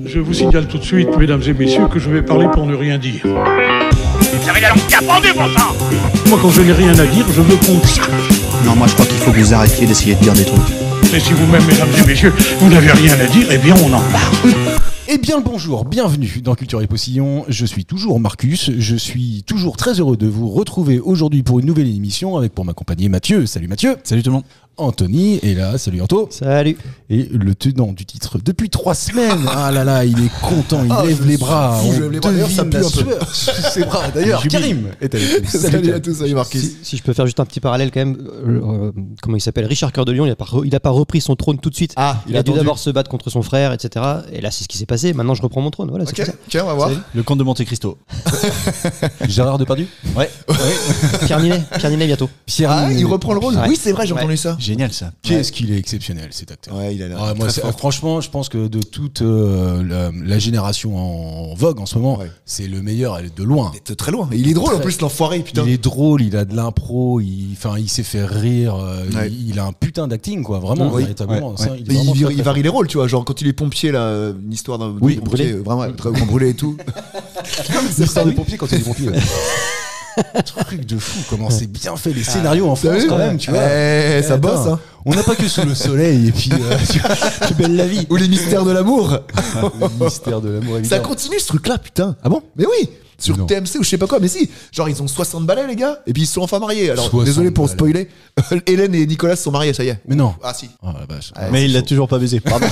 Je vous signale tout de suite, mesdames et messieurs, que je vais parler pour ne rien dire. Vous avez la langue qui a pendu, bon sang. Moi, quand je n'ai rien à dire, je veux qu'on le sache. Non, moi je crois qu'il faut que vous arrêtiez d'essayer de dire des trucs. Et si vous-même, mesdames et messieurs, vous n'avez rien à dire, eh bien, on en parle. Eh bien le bonjour, bienvenue dans Culture et Postillon, je suis toujours Marcus, je suis toujours très heureux de vous retrouver aujourd'hui pour une nouvelle émission avec pour m'accompagner Mathieu, salut Mathieu. Salut tout le monde. Anthony est là, salut Anto. Salut. Et le tenant du titre depuis 3 semaines, ah là là, il est content, il lève les bras, je lève les bras, d'ailleurs ça pue un peu. Ses bras, d'ailleurs, Karim est avec nous. Salut à tous, salut Marcus. Si je peux faire juste un petit parallèle quand même, comment il s'appelle, Richard Cœur de Lion, il a pas repris son trône tout de suite. Ah, il a dû d'abord se battre contre son frère, etc. Et là c'est ce qui s'est passé, maintenant je reprends mon trône, voilà. Ok, on va voir. Le comte de Monte Cristo. Gérard Depardieu. Ouais. Pierre Ninet bientôt. Ah, il reprend le rôle. Ouais. Oui, c'est vrai, j'ai entendu ça. Génial ça. Qu'est-ce qu'il est exceptionnel cet acteur. Ouais, il a l'air Moi, très fort. franchement, je pense que de toute la génération en vogue en ce moment, Ouais. c'est le meilleur, elle est de loin. Il est très loin. Il est drôle en plus, l'enfoiré, putain. Il est drôle, il a de l'impro, il s'est fait rire, Ouais. il a un putain d'acting, quoi, vraiment, Oui. véritablement. Ouais. Ça, Ouais. il est Mais vraiment très, il très varie les rôles, tu vois. Genre quand il est pompier, là, une histoire d'un Oui, pompier, vraiment, très brûlé et tout. fort. L'histoire des pompiers quand il est pompier. Ouais. Truc de fou, comment c'est bien fait les scénarios en T'as France vu quand même, tu vois. Ça Attends, bosse, hein. On n'a pas que sous le soleil et puis tu belle la vie. Ou les mystères de l'amour. Le mystère de l'amour Ça évidemment. continue ce truc-là, putain. Ah bon? Mais oui, sur Non. TMC ou je sais pas quoi, mais si. Genre ils ont 60 balais les gars, et puis ils sont enfin mariés. Alors 60 désolé pour balais. spoiler, Hélène et Nicolas sont mariés, ça y est. Mais non. Ah si. Oh la vache. Mais il l'a toujours pas baisé. Pardon.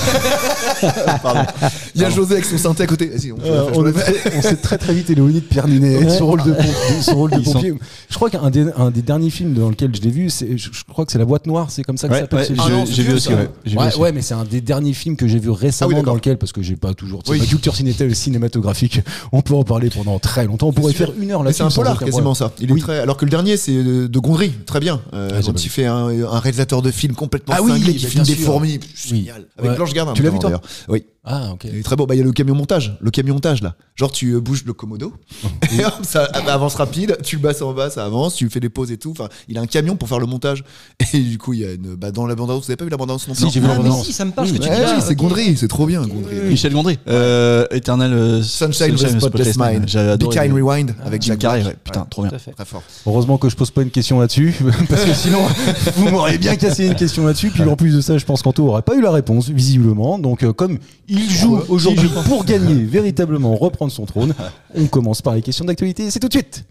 Il y a José avec son synthé à côté. Vas-y, On s'est très très vite éloigné de Pierre Ninet, son rôle de pompier. Je crois qu'un des derniers films dans lequel je l'ai vu, je crois que c'est La Boîte Noire, c'est comme ça que ça s'appelle. Ouais, ce film. j'ai vu aussi. Ouais. J'ai vu aussi. Ouais, mais c'est un des derniers films que j'ai vu récemment d'accord. dans lequel, parce que j'ai pas toujours Oui. ma culture cinématographique, on peut en parler pendant très longtemps. On pourrait faire 1 heure Mais là-dessus. c'est un sans polar aucun quasiment problème. ça. Il est très. Alors que le dernier c'est de Gondry, très bien. j'ai Dont pas il vu. fait un réalisateur de films complètement Ah oui, cinglé qui bah, filme bien des sûr. fourmis. Oui. Génial. Avec Ouais. Blanche Gardin. Tu l'as vu, notamment, toi d'ailleurs. Oui. Ah ok. Il est très beau. Bah, il y a le camion montage là. Genre tu bouges le commodo et hop, ça avance rapide. Tu le basses en bas, ça avance. Tu fais des pauses et tout. Enfin, il a un camion pour faire le montage. Et du coup, il y a une. Bah, dans la bande-annonce, vous avez pas vu la bande-annonce non Si, plus j'ai vu la Ah mais bande-annonce. si, ça me parle ce que tu Ouais, dis. oui, c'est Gondry, c'est trop bien Gondry. Michel Gondry. Eternal Sunshine of the Spotless Mind. J'ai Be adoré. Kind Rewind avec Jim Jack Carrey, Black. ouais. Putain, trop bien. Tout à fait. Très fort. Heureusement que je pose pas une question là-dessus, parce que sinon vous m'auriez bien cassé une question là-dessus. Puis en plus de ça, je pense qu'Anto aurait pas eu la réponse visiblement. Donc comme il joue aujourd'hui pour gagner véritablement reprendre son trône, on commence par les questions d'actualité. C'est tout de suite.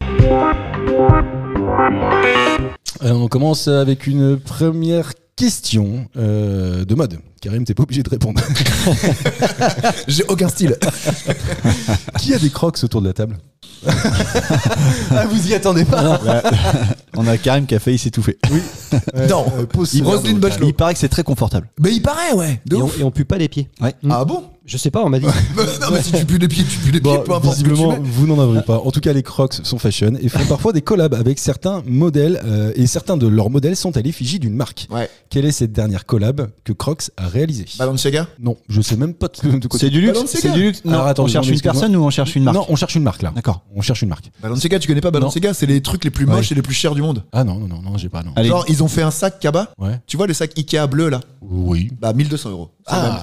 On commence avec une première question de mode. Karim, t'es pas obligé de répondre. J'ai aucun style. Qui a des crocs autour de la table? Ah, vous y attendez pas? On a Karim qui a failli s'étouffer. Non, possible. Roselyne Bachelot. Il paraît que c'est très confortable. Mais il paraît, ouais. De ouf. Et on pue pas les pieds. Ah bon? Je sais pas, on m'a dit. Non, mais si tu pues les pieds, tu pues les pieds, Bon, peu importe ce que tu visiblement, mets. vous n'en avez pas. En tout cas, les Crocs sont fashion et font parfois des collabs avec certains modèles et certains de leurs modèles sont à l'effigie d'une marque. Ouais. Quelle est cette dernière collab que Crocs a réalisée? Balenciaga? Non, je sais même pas de quoi. C'est du luxe. Balenciaga. C'est du luxe. Non, Alors, attends, on cherche non, une excuse-moi. personne ou on cherche une marque? Non, on cherche une marque là. D'accord. On cherche une marque. Balenciaga, tu connais pas Balenciaga? C'est les trucs les plus moches et les plus chers du monde. Ah non, j'ai pas, non. Allez. Genre, ils ont fait un sac Kaba. Ouais. Tu vois le sac Ikea bleu là? Oui. Bah, 1200 €.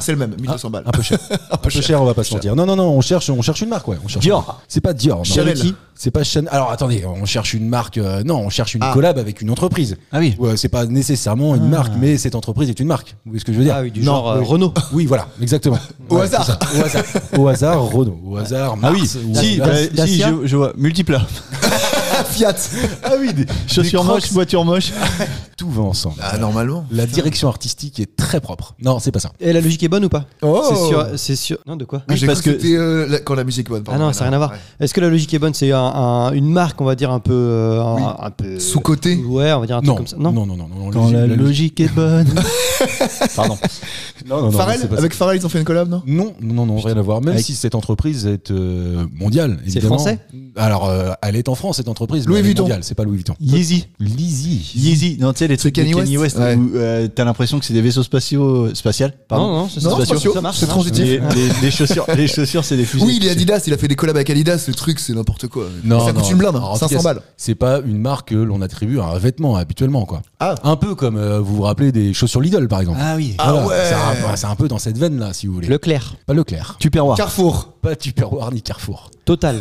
C'est le même, 1200 balles. Un peu cher. Un peu cher, on va pas se mentir. Non, on cherche une marque, ouais. On cherche Dior. une marque. C'est pas Dior. non. Chanel. C'est pas Chanel. Alors attendez, on cherche une marque. Non, on cherche une collab avec une entreprise. Ah oui. Ouais, c'est pas nécessairement une marque, mais cette entreprise est une marque. Vous voyez ce que je veux dire? Ah oui, du Non, genre oui. Renault. Oui, voilà, exactement. Au Ouais, hasard. c'est ça. Au hasard. Au hasard, Renault. Au hasard, Ah Mars. oui. Si, Dacia. je vois. Multiplat. Fiat. Ah oui, des Chaussures Crocs. moches, voiture moche. Tout va ensemble. Ah, normalement. La direction artistique est très propre. Non, c'est pas ça. Et la logique est bonne ou pas? Oh. C'est sûr. Non, de quoi? Ah, j'ai parce cru que- c'était quand la musique est bonne. Ah non, ça n'a rien à voir. Ouais. Est-ce que la logique est bonne? C'est une marque, on va dire, un peu. Un peu Sous-côté. Ouais, on va dire un truc Non, comme ça. non. Quand la logique est bonne. Pardon. Non, Pharrell, c'est pas ça. avec Pharrell, ils ont fait une collab, non? Non, rien à voir. Même Avec- si cette entreprise est mondiale, C'est évidemment. français? Alors, elle est en France, cette entreprise. entreprise. Louis mais elle est Vuitton. mondiale, c'est pas Louis Vuitton. Yeezy. Yeezy. Non, tu sais, les trucs de Kanye Kanye West. West, Ouais. où t'as l'impression que c'est des vaisseaux spatial. Pardon. Non, c'est Non, ça. spatiaux, Ça marche. c'est ça marche. transitif. Les chaussures, c'est des fusées. Oui, il est Adidas, il a fait des collabs avec Adidas, le truc, c'est n'importe quoi. Ça coûte une blinde, Alors, en tout 500 cas, balles. C'est pas une marque que l'on attribue à un vêtement habituellement, quoi. Ah. Un peu comme vous vous rappelez des chaussures Lidl, par exemple. Ah oui. Ah ouais. C'est un peu dans cette veine-là, si vous voulez. Leclerc. Pas Leclerc. Tupperware. Carrefour. Pas Tupperware ni Carrefour. Total.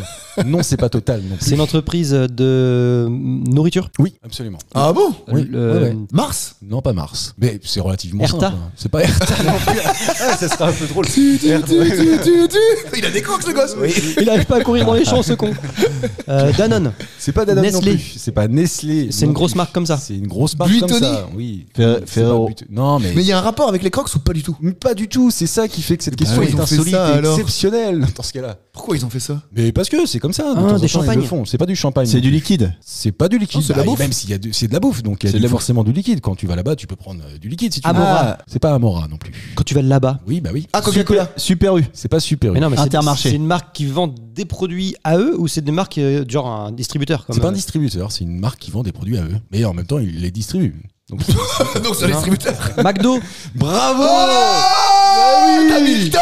Non, c'est pas Total non plus. C'est une entreprise de nourriture. Oui, absolument. Ah bon Oui, ouais. Mars. Non, pas Mars. Mais c'est relativement Erta. simple. Hein. C'est pas Erta non plus. Ah, ça serait un peu drôle. Il a des crocs, le gosse. Oui. Il arrive pas à courir dans les champs, ce con. Danone. C'est pas Danone non Nestlé. plus. C'est pas Nestlé. C'est non une grosse plus. marque comme ça. C'est une grosse marque Buitoni. comme ça. Oui. Fer- C'est pas Ferrero. Non, mais. Mais il y a un rapport avec les crocs ou pas du tout? Mais pas du tout. C'est ça qui fait que cette question oui, est ils ont fait insolite ça, et alors. exceptionnelle dans ce cas-là. Pourquoi ils ont fait ça? Mais parce que c'est comme ça. De Ah, temps en des temps, ils le champagnes. font. C'est pas du champagne. C'est non du plus. liquide. C'est pas du liquide. Non, c'est de la Bah, bouffe. Même s'il y a c'est de la bouffe, donc il y C'est a de la bouffe. forcément du liquide. Quand tu vas là-bas, tu peux prendre du liquide si tu veux. Amora. C'est pas Amora non plus. Quand tu vas là-bas. Oui, bah oui. Ah, Coca-Cola. Super U. C'est pas super. Mais non, mais Intermarché. c'est une marque qui vend des produits à eux ou c'est des marques genre un distributeur comme C'est pas un distributeur, c'est une marque qui vend des produits à eux. Mais en même temps, ils les distribuent. Donc, Donc c'est un distributeur. McDo. bravo. T'as mis le temps.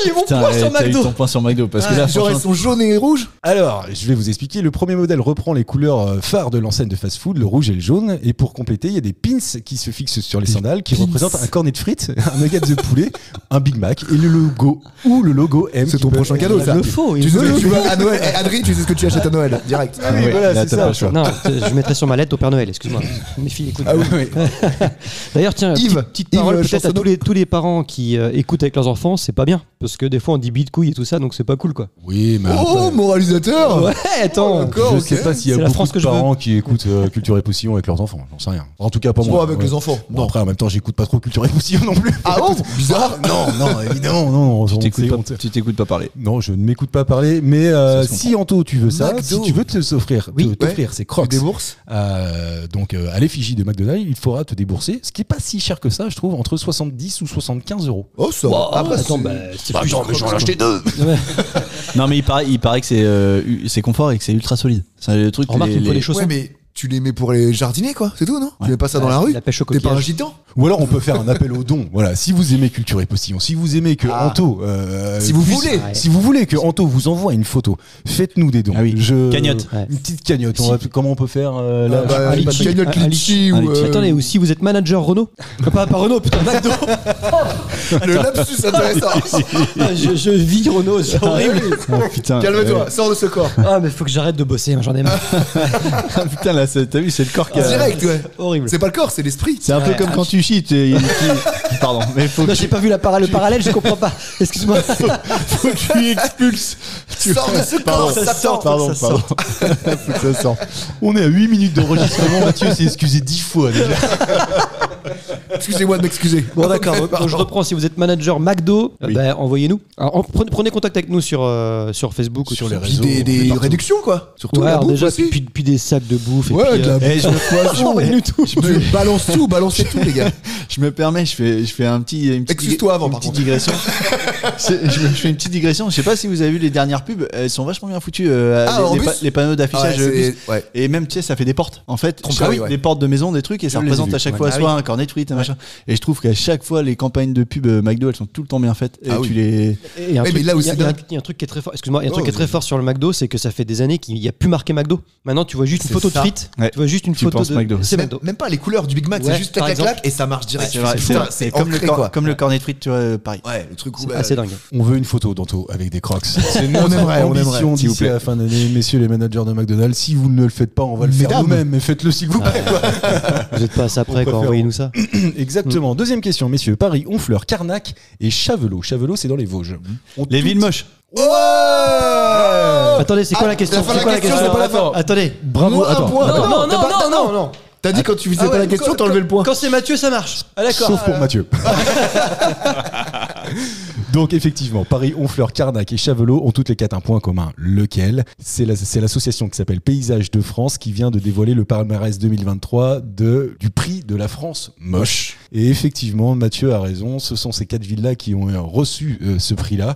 J'ai mon Putain, t'as eu ton point sur McDo parce que là, Genre, elles franchement, sont jaunes et rouges. Alors, je vais vous expliquer. Le premier modèle reprend les couleurs phares de l'enseigne de fast-food, le rouge et le jaune. Et pour compléter, il y a des pins qui se fixent sur les sandales qui représentent un cornet de frites, un nugget de poulet, un Big Mac et le logo M. C'est ton prochain cadeau, ça. Il me faut. Tu sais ce que tu vas à Noël. Eh, Adrien, tu sais ce que tu achètes à Noël, direct. Ah ouais, voilà, là, c'est t'as ça. pas le choix. Non, je mettrai sur ma lettre au Père Noël, excuse-moi. Mes filles écoutent. Ah oui. D'ailleurs, tiens, Yves, petite parole Yves peut-être à Chansonneau. tous les parents qui écoutent avec leurs enfants, c'est pas bien. Parce que des fois on dit bille de couille et tout ça, donc c'est pas cool quoi. Oui, mais Oh, après, moralisateur. Ouais, attends. D'accord, je ok. sais pas s'il y a C'est la beaucoup France de que je veux. parents qui écoutent Culture et Poussillon avec leurs enfants. J'en sais rien. En tout cas, pas Bon, moi. avec Ouais. les enfants. Bon, après, en même temps, j'écoute pas trop Culture et Poussillon non plus. Ah bon? Bizarre. Non, évidemment, non. tu c'est honteux. t'écoutes pas parler. Non, je ne m'écoute pas parler, mais Ça se si Anto, tu veux ça, McDo. si tu veux te s'offrir, Oui. t'offrir ces crocs, Des bourses. donc à l'effigie de McDonald's, il faudra te débourser, ce qui est pas si cher que ça, je trouve, entre 70 ou 75 euros. Oh, ça. Wow, Ah, bah, attends, c'est- bah, c'est Bah, plus attends, mais j'en ai acheté deux. Non, mais il paraît que c'est confort et que c'est ultra solide. C'est le truc. Remarque, il me faut les chaussons. Ouais, mais tu les mets pour les jardiniers, quoi. C'est tout, non? Tu Ouais. mets pas ça dans la rue? La pêche au T'es pas un coquillage. gitan? Ou alors on peut faire un appel aux dons. Voilà, si vous aimez Culture et Postillon, si vous aimez que Ah. Anto, Si vous puisse- voulez. si vous voulez que Anto vous envoie une photo, faites-nous des dons. Ah oui. Cagnotte. Ouais. Une petite cagnotte. Comment on peut faire là, Ah, bah, un une litchi, cagnotte un litchi un ou. litchi. Attendez, ou si vous êtes manager Renault. Pas Renault, putain, McDo. Le lapsus intéressant. je vis Renault, c'est horrible. Ah, putain. Calme-toi, sors de ce corps. Ah, mais faut que j'arrête de bosser, j'en ai marre. Ah, putain, là, t'as vu, c'est le corps qui a. Direct, ouais. Horrible. C'est pas le corps, c'est l'esprit. C'est un peu comme quand tu chies. Pardon, mais faut Non, que j'ai pas vu le parallèle, je comprends pas. Excuse-moi. tu expulses. Sors de ce corps, ça sort. Pardon. Faut que ça sorte. On est à 8 minutes d'enregistrement. Mathieu s'est excusé 10 fois déjà. Excusez-moi de m'excuser. Bon, d'accord. Ok, Donc, pardon. je reprends. Si vous êtes manager McDo, envoyez-nous. Alors, prenez contact avec nous sur Facebook ou Sur tout les ça. réseaux. Puis des partout. réductions, quoi. Surtout Ouais, la alors bouffe déjà, aussi. puis des sacs de bouffe. Ouais, et puis, de la bouffe. Je me poisson. envoyez-nous tout. Tu balances tout, balancez tout, les gars. Je me permets, je fais une petite Excuse-toi avant, une par petite contre. digression. Je fais une petite digression. Je sais pas si vous avez vu les dernières pubs, elles sont vachement bien foutues. en les, bus les panneaux d'affichage. Ouais, bus. ouais. Et même, tu sais, ça fait des portes. En fait, Trompe-l'œil, ouais. des portes de maison, des trucs, et ça Je les ai représente vus, à chaque ouais. fois Ah soit un cornet de frites, un machin. Et je trouve qu'à chaque fois, les campagnes de pub McDo, elles sont tout le temps bien faites. Et Ah oui. tu les. Et il y a un Ouais, truc- mais là où il y a- c'est il y a un- dingue. il y a un truc qui est très fort. Excuse-moi, il y a un Oh, truc qui est très vas-y. fort sur le McDo, c'est que ça fait des années qu'il n'y a plus marqué McDo. Maintenant, tu vois juste une C'est photo ça. de frites. Ouais. Tu vois juste une Tu photo penses de. McDo. C'est Même, McDo. même pas les couleurs du Big Mac, Ouais, c'est juste par clac clac exemple. et ça marche direct. C'est vrai, Putain, c'est c'est comme, ancré, quoi. comme le cornet de frites, tu vois, pareil. Ouais, le truc où. C'est bah, assez dingue. On veut une photo d'Anto avec des crocs. C'est notre aimerait, on ambition aimerait, s'il vous d'ici plaît. à la fin d'année, messieurs les managers de McDonald's. Si vous ne le faites pas, on va le faire Mesdames. nous-mêmes, mais faites-le s'il vous plaît. Vous n'êtes pas assez après, préfère- quoi. Envoyez-nous ça. Exactement. Deuxième question, messieurs. Paris, Honfleur, Carnac et Chavelot. Chavelot, c'est dans les Vosges. Ont Les toutes- villes moches. Ouais. Attendez, c'est quoi la question la fin de C'est la quoi la question, question c'est pas la fin. Attendez. Bravo. Moins un Attends. point. attends. Non, t'as pas- non. T'as dit quand tu faisais Ah pas ouais, la question, quand- t'enlevais le point. Quand c'est Mathieu, ça marche. Ah, d'accord. Sauf pour Mathieu. Donc effectivement, Paris, Honfleur, Carnac et Chavelot ont toutes les quatre un point commun. Lequel ? C'est l'association qui s'appelle Paysages de France qui vient de dévoiler le palmarès 2023 du prix de la France moche. Et effectivement, Mathieu a raison, ce sont ces quatre villes-là qui ont reçu ce prix-là.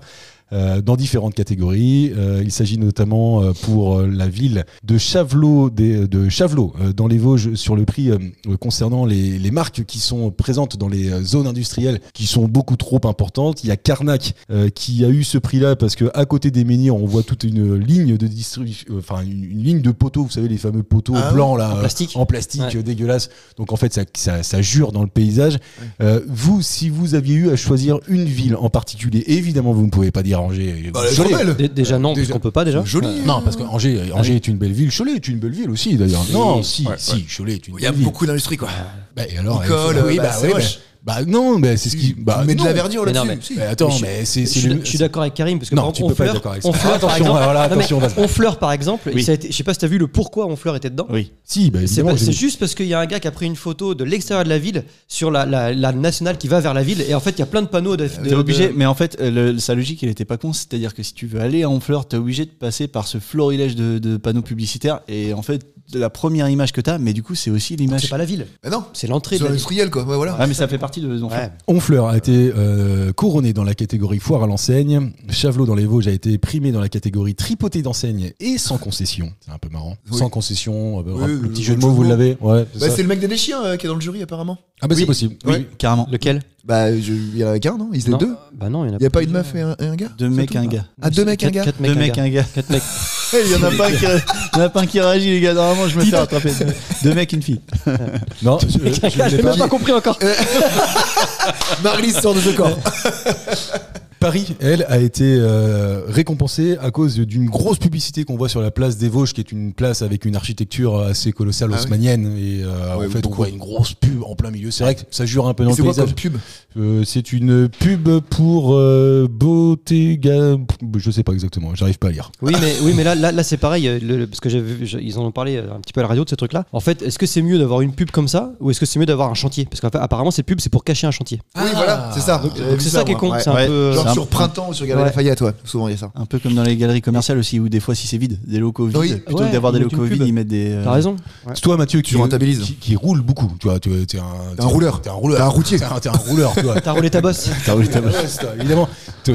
dans différentes catégories. Il s'agit notamment pour la ville de Chavelot, dans les Vosges, sur le prix concernant les marques qui sont présentes dans les zones industrielles qui sont beaucoup trop importantes. Il y a Carnac qui a eu ce prix-là parce que à côté des menhirs, on voit toute une ligne de distribution, une ligne de poteaux, vous savez, les fameux poteaux blancs là, en plastique dégueulasse. Donc en fait, ça jure dans le paysage. Vous, si vous aviez eu à choisir une ville en particulier, évidemment, vous ne pouvez pas dire Angers. Déjà non, parce qu'on peut pas déjà. Joli. Non, parce que Angers est une belle ville. Cholet est une belle ville aussi d'ailleurs. Non, si, Cholet est une belle ville. Il y a beaucoup d'industrie quoi. Alors, non, mais c'est ce qui. Mais de la verdure là-dessus. Je suis d'accord avec Karim parce que non, tu peux pas être d'accord avec ça. Honfleur par exemple, je sais pas si t'as vu le pourquoi Honfleur était dedans. Oui. Si, c'est juste parce qu'il y a un gars qui a pris une photo de l'extérieur de la ville sur la nationale qui va vers la ville et en fait il y a plein de panneaux. T'es obligé, mais en fait sa logique elle était pas con, c'est-à-dire que si tu veux aller à Honfleur, t'es obligé de passer par ce florilège de panneaux publicitaires et en fait la première image que t'as, mais du coup c'est aussi l'image. C'est pas la ville. Non, c'est l'entrée de l'industriel quoi. Ouais, voilà. Ah mais ça fait partie de Honfleur. Honfleur a été couronné dans la catégorie foire à l'enseigne. Chavelot dans les Vosges a été primé dans la catégorie tripoté d'enseigne et sans concession. C'est un peu marrant. Oui. Sans concession. Le petit jeu de mots, vous l'avez. Ouais. C'est le mec des chiens qui est dans le jury apparemment. Ah c'est possible. Oui, carrément. Lequel? Il y en a qu'un, non? Ils étaient deux? Bah non, il y a pas une meuf et un gars? Deux mecs, un gars. Ah, deux mecs, un gars? Deux mecs, un gars. Quatre mecs. Il y en a pas un qui réagit, les gars. Normalement, je me fais rattraper. Deux mecs, une fille. Non, j'ai même pas compris encore. Marlise sort de ce corps. Paris, elle, a été récompensée à cause d'une grosse publicité qu'on voit sur la place des Vosges, qui est une place avec une architecture assez colossale haussmannienne. Et en fait, on voit une grosse pub en plein milieu. C'est vrai que ça jure un peu dans le paysage. C'est quoi comme pub? C'est une pub pour Bottega. Je sais pas exactement, j'arrive pas à lire. Oui, mais là c'est pareil, parce que j'ai vu, ils en ont parlé un petit peu à la radio de ces trucs-là. En fait, est-ce que c'est mieux d'avoir une pub comme ça, ou est-ce que c'est mieux d'avoir un chantier? Parce qu'apparemment, ces pubs, c'est pour cacher un chantier. Oui, voilà, c'est ça. Donc c'est ça qui est con. C'est un peu. Sur Printemps ou sur Galerie Lafayette, souvent il y a ça. Un peu comme dans les galeries commerciales aussi, où des fois si c'est vide, des locaux vides, plutôt que d'avoir des locaux vides, ils mettent des. T'as raison. C'est toi, Mathieu, tu rentabilises. Qui roule beaucoup. Tu vois, t'es un rouleur. T'es un rouleur. T'es un routier. T'es un rouleur. T'as roulé ta bosse. Évidemment.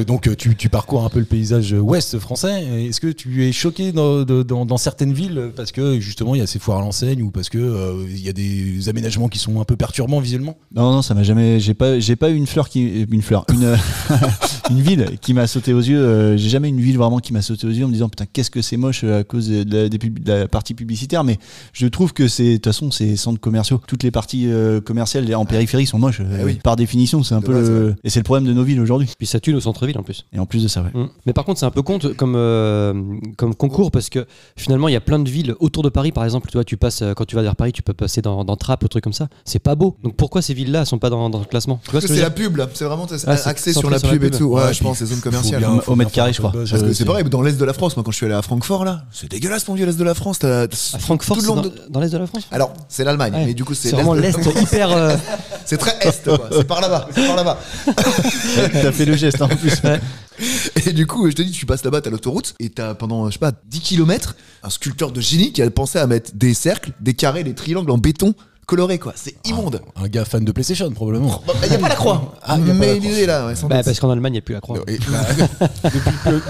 Donc tu parcours un peu le paysage ouest français. Est-ce que tu es choqué dans certaines villes parce que justement il y a ces foires à l'enseigne ou parce que il y a des aménagements qui sont un peu perturbants visuellement? Non, ça m'a jamais. J'ai pas eu une ville qui m'a sauté aux yeux. J'ai jamais une ville vraiment qui m'a sauté aux yeux en me disant putain qu'est-ce que c'est moche à cause de la partie publicitaire. Mais je trouve que de toute façon c'est centres commerciaux. Toutes les parties commerciales en périphérie sont moches. Par définition, c'est un peu et c'est le problème de nos villes aujourd'hui. Puis ça tue nos centres-villes en plus. Et en plus de ça, ouais. Mais par contre, c'est un peu con comme concours parce que finalement, il y a plein de villes autour de Paris, par exemple. Tu vois, tu passes quand tu vas vers Paris, tu peux passer dans Trappes, ou trucs comme ça. C'est pas beau. Donc pourquoi ces villes-là sont pas dans le classement? Parce que c'est la pub là. C'est vraiment axé sur la pub et tout. Ouais, je pense les zones commerciales. Au mètre carré, je crois. Parce que c'est pareil dans l'est de la France. Moi, quand je suis allé à Francfort là, c'est dégueulasse mon vieux l'est de la France. À Francfort, dans l'est de la France. Alors, c'est l'Allemagne, mais du coup c'est vraiment l'est hyper. C'est très est quoi. C'est par là-bas. T'as fait le geste en plus. Et du coup, je te dis, tu passes là-bas, t'as l'autoroute, et t'as pendant, 10 km, un sculpteur de génie qui a pensé à mettre des cercles, des carrés, des triangles en béton coloré quoi, c'est immonde. Un gars fan de PlayStation probablement. Il n'y a pas la croix. Mais l'idée là, parce qu'en Allemagne il n'y a plus la croix.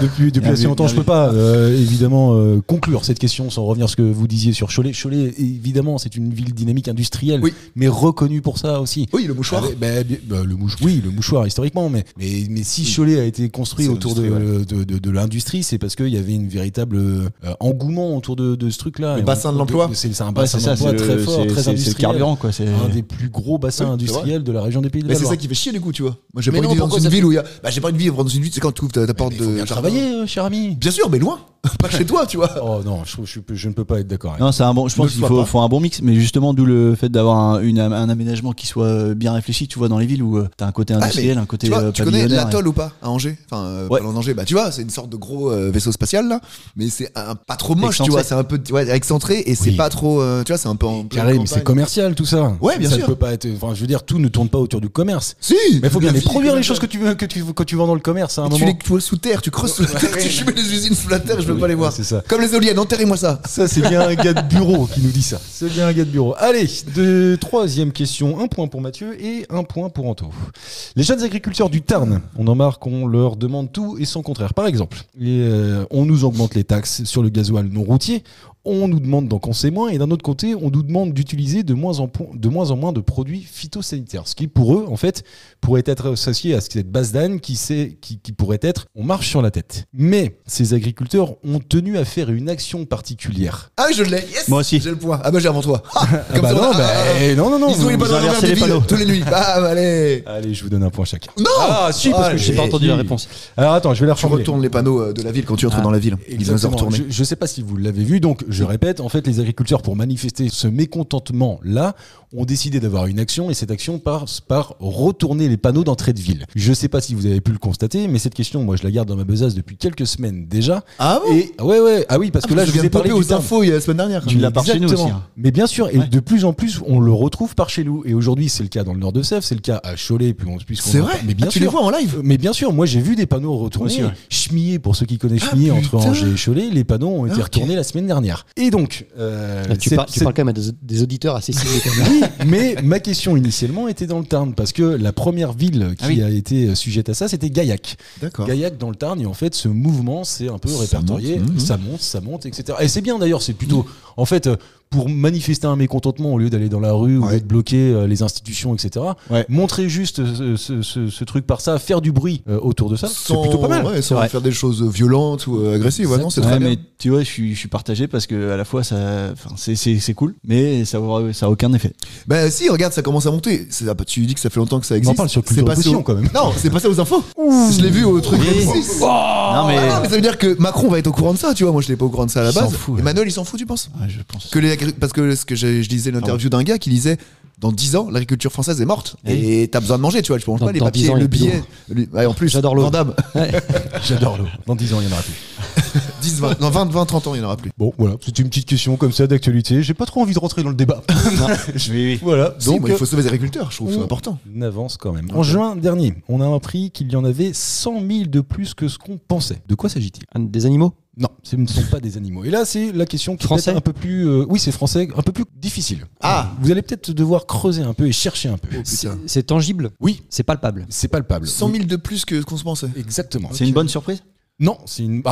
Depuis assez longtemps, je peux pas évidemment conclure cette question sans revenir à ce que vous disiez sur Cholet. Cholet, évidemment, c'est une ville dynamique industrielle, mais reconnue pour ça aussi. Oui, le mouchoir. Le mouchoir historiquement, mais si Cholet a été construit autour de l'industrie, c'est parce qu'il y avait une véritable engouement autour de ce truc-là. Le bassin de l'emploi. C'est un bassin d'emploi très fort, très industriel. Quoi, c'est un des plus gros bassins industriels de la région des Pays de la Loire. Mais c'est ça qui fait chier du coup, tu vois. Moi j'ai pas envie de vivre dans une ville où il y a. J'ai pas envie de vivre dans une ville, c'est quand tu ouvres ta porte de. Faut bien travailler, cher ami. Bien sûr, mais loin. Pas chez toi, tu vois. Oh non, je ne peux pas être d'accord. Non, c'est un bon. Je pense qu'il faut un bon mix, mais justement d'où le fait d'avoir un aménagement qui soit bien réfléchi. Tu vois, dans les villes où t'as un côté industriel, un côté. Tu connais l'atoll ou pas à Angers? Enfin, en Angers. Bah tu vois, c'est une sorte de gros vaisseau spatial là, mais c'est pas trop moche, tu vois. C'est un peu excentré et c'est pas trop. Tu vois, c'est un peu. Carré, mais c'est commercial tout ça. Ouais, bien sûr. Ça peut pas être. Enfin, je veux dire, tout ne tourne pas autour du commerce. Si. Mais il faut bien les produire les choses que tu vends dans le commerce à un moment. Tu vois sous terre, tu creuses sous la terre, tu mets les usines sous la terre. Je me veut pas les voir. C'est ça. Comme les éoliennes, enterrez-moi ça. Ça, c'est bien un gars de bureau qui nous dit ça. C'est bien un gars de bureau. Allez, troisième question. 1 point pour Mathieu et 1 point pour Anto. Les jeunes agriculteurs du Tarn, on en marre qu'on leur demande tout et son contraire. Par exemple, on nous augmente les taxes sur le gasoil non routier. On nous demande d'en consommer moins et d'un autre côté, on nous demande d'utiliser de moins en moins de produits phytosanitaires. Ce qui, pour eux, en fait, pourrait être associé à cette base d'âne qui pourrait être on marche sur la tête. Mais ces agriculteurs ont tenu à faire une action particulière. Ah oui, je l'ai. Yes. Moi aussi. J'ai le point. Ah bah j'ai avant toi. Comme ça, non. Ils ont les Vous panneaux inversez des les villes panneaux. tous les nuits. Ah bah, allez. Allez, je vous donne un point chacun. Non. Ah, si, parce que J'ai pas entendu la réponse. Alors attends, je vais la Tu reformuler. retournes les panneaux de la ville quand tu entres dans la ville. Ils les ont Exactement. retournés. Je sais pas si vous l'avez vu, donc je répète, en fait, les agriculteurs, pour manifester ce mécontentement-là, ont décidé d'avoir une action et cette action passe par retourner les panneaux d'entrée de ville. Je sais pas si vous avez pu le constater, mais cette question, moi, je la garde dans ma besace depuis quelques semaines déjà. Ah bon? Et ouais, ah oui, parce que là, je vous ai parlé aux du Tarn. infos il y a la semaine dernière. Tu l'as par chez nous aussi. Exactement. Mais bien sûr, et de plus en plus, on le retrouve par chez nous. Et aujourd'hui, c'est le cas dans le nord de Sèvres, c'est le cas à Cholet, puisqu'on C'est en- vrai. Mais bien Ah, tu sûr. les vois en live. Mais bien sûr, moi j'ai vu des panneaux retournés. Aussi, ouais. Chemillé, pour ceux qui connaissent Chemillé, entre putain. Angers et Cholet, les panneaux ont été Ah, ok. retournés la semaine dernière. Et donc, Là, tu parles quand même à des auditeurs assez ciblés. quand même. oui, mais ma question initialement était dans le Tarn, parce que la première ville qui Ah oui. a été sujette à ça, c'était Gaillac. D'accord. Gaillac dans le Tarn, et en fait, ce mouvement s'est un peu Ça répertorié. monte, Ça monte, etc. Et c'est bien d'ailleurs, c'est plutôt, en fait, pour manifester un mécontentement, au lieu d'aller dans la rue, au lieu Ouais. de bloquer les institutions, etc., Ouais. montrer juste ce truc par ça, faire du bruit autour de ça, c'est plutôt pas mal. Ouais, sans vrai. faire des choses violentes ou agressives. Ouais, non, c'est Ouais, très bien. mais tu vois, je suis partagé parce que à la fois c'est cool, mais ça a aucun effet. Bah si, regarde, ça commence à monter. Tu dis que ça fait longtemps que ça existe. parle sur C'est Culture passé Potion, au- quand même. Non, c'est passé aux infos. Je l'ai vu au truc. Oui. M6. Non mais, Ah non, mais ça veut dire que Macron va être au courant de ça, tu vois. Moi, je l'ai pas au courant de ça à la Il s'en base. fout, ouais. Emmanuel, il s'en fout, tu penses? Ouais, je pense. Parce que ce que je lisais l'interview d'un gars qui disait dans 10 ans, l'agriculture française est morte. Oui. Et t'as besoin de manger, tu vois. Tu manges Dans- pas les dans 10 papiers, ans, il y le a plus billet. Ouais, en plus, J'adore l'eau. Van Damme. J'adore l'eau. Dans 10 ans, il y en aura plus. 10, 20, non, 20, 30 ans, il n'y en aura plus. Bon, voilà, c'était une petite question comme ça d'actualité. J'ai pas trop envie de rentrer dans le débat. Oui. Voilà, Si, donc moi, il faut sauver les agriculteurs, je trouve ça on important. avance quand même. En juin dernier, on a appris qu'il y en avait 100 000 de plus que ce qu'on pensait. De quoi s'agit-il? Des animaux? Non, ce ne sont pas des animaux. Et là, c'est la question qui est Français peut-être un peu plus... oui, c'est français, un peu plus difficile. Ah. Vous allez peut-être devoir creuser un peu et chercher un peu. C'est tangible? Oui, C'est palpable? c'est palpable. 100 000 de plus que ce qu'on se pensait. Exactement. C'est une bonne surprise. Non, c'est une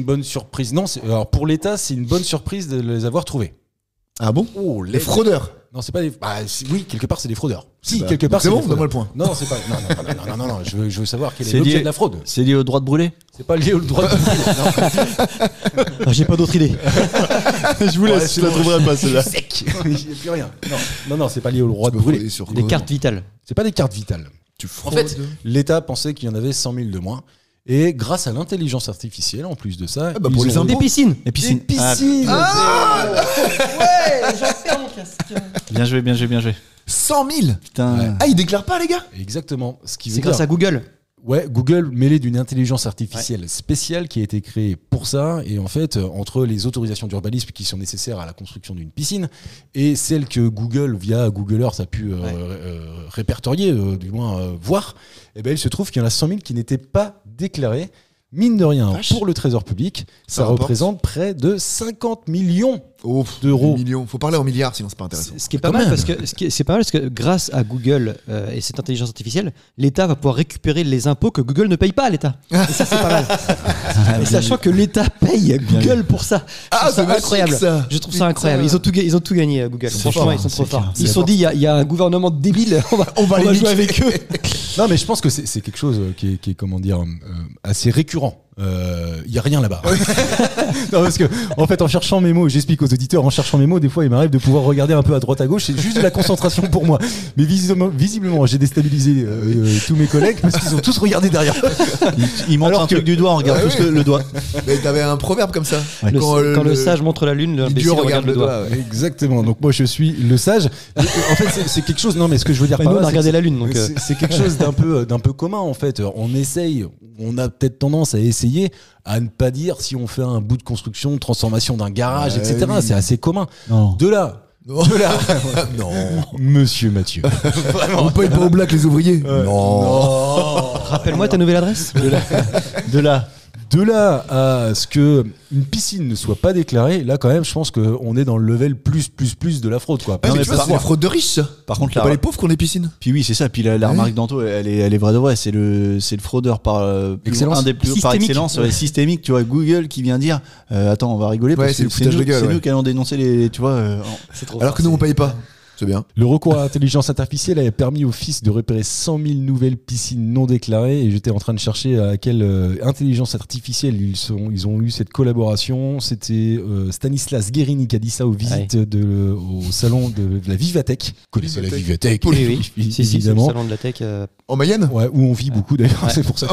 bonne surprise. Non, alors pour l'État, c'est une bonne surprise de les avoir trouvés. Ah bon? Oh, Les fraudeurs. Non, c'est pas des. Oui, quelque part, c'est des fraudeurs. Si, Bah, quelque part, c'est bon, des donne-moi fraudeurs. le point. Non, c'est pas. Non. Je veux savoir quel est C'est l'objet lié- de la fraude. C'est lié au droit de brûler. C'est pas lié au droit de. J'ai pas d'autre idée. Je vous laisse, je la trouverai pas celle-là. Sec. Il n'y a plus rien. Non, c'est pas lié au droit de brûler. Des cartes vitales. C'est pas des cartes vitales. Tu En fait, l'État pensait qu'il y en avait 100 000 de moins. Et grâce à l'intelligence artificielle, en plus de ça, bah, pour ils les ont- impôts. Des piscines. Et piscine. Des piscines. Bien joué, bien joué, bien joué. 100 000. Putain. Ouais. Ah, ils déclarent pas, les gars? Exactement. Ce qui veut C'est grâce dire- à Google. Ouais, Google mêlé d'une intelligence artificielle spéciale qui a été créée pour ça. Et en fait, entre les autorisations d'urbanisme qui sont nécessaires à la construction d'une piscine et celles que Google, via Google Earth, a pu répertorier, du moins voir, eh ben, il se trouve qu'il y en a 100 000 qui n'étaient pas déclarés. Mine de rien, Vache. pour le Trésor public, ça rapporte. représente près de 50 millions Oh, d'euros. millions. Faut parler en milliards, sinon c'est pas intéressant. Ce qui est pas Quand mal même. parce que c'est pas mal parce que grâce à Google et cette intelligence artificielle, l'État va pouvoir récupérer les impôts que Google ne paye pas à l'État. Et ça c'est pas mal. Et sachant que l'État paye Google pour ça. Ah, Je trouve c'est magique, incroyable. ça. Je trouve Putain. ça incroyable. Ils ont tout gagné Google. C'est Franchement, fort, ils sont c'est trop forts. clair. Ils se sont dit il y a un gouvernement débile, on va les jouer niquer. avec eux. Non, mais je pense que c'est quelque chose qui est comment dire, assez récurrent. Il y a rien là-bas. Non, parce que en fait, en cherchant mes mots, j'explique aux auditeurs, en cherchant mes mots, des fois, il m'arrive de pouvoir regarder un peu à droite à gauche. C'est juste de la concentration pour moi. Mais visiblement, j'ai déstabilisé tous mes collègues parce qu'ils ont tous regardé derrière. Il montre Alors un que- truc du doigt, on regarde Ah tous oui. le doigt. Mais t'avais un proverbe comme ça. Ouais. Quand le sage montre la lune, l'imbécile L'idiot regarde le doigt. ouais. Exactement. Donc moi, je suis le sage. En fait, c'est quelque chose. Non, mais ce que je veux dire Bah, par nous, on là, a c'est regardé que la lune, donc, c'est quelque chose d'un peu commun en fait. On essaye. On a peut-être tendance à essayer à ne pas dire si on fait un bout de construction, de transformation d'un garage, Ouais, etc. oui. C'est assez commun. Non. De là. Non. De là. Non. Monsieur Mathieu. On paye pas au black les ouvriers. Non. Rappelle-moi ta nouvelle adresse. De là. De là à ce que une piscine ne soit pas déclarée, là quand même, je pense qu'on est dans le level plus de la fraude, quoi. Ouais, Non, mais mais tu vois, par c'est la contre- fraude de riches, ça. Par contre, C'est là, pas les pauvres qui ont des piscines. puis oui, c'est ça. Puis la remarque d'Anto, elle est vraie de vrai. C'est le fraudeur Excellence. un des plus par Systémique. excellence, systémique. Tu vois, Google qui vient dire, attends, on va rigoler Ouais, parce c'est que le foutage de gueule, c'est ouais. nous qui allons dénoncer les, tu vois. Alors que nous, on paye pas. C'est bien. Le recours à l'intelligence artificielle avait permis au FIS de repérer 100 000 nouvelles piscines non déclarées et j'étais en train de chercher à quelle intelligence artificielle ils ont eu cette collaboration. C'était Stanislas Guérini qui a dit ça aux visites au salon de la Vivatech. Vous connaissez la Vivatech? Oui, oui. Si, c'est le évidemment. salon de la tech. En Mayenne. Ouais, où on vit beaucoup d'ailleurs, c'est pour ça.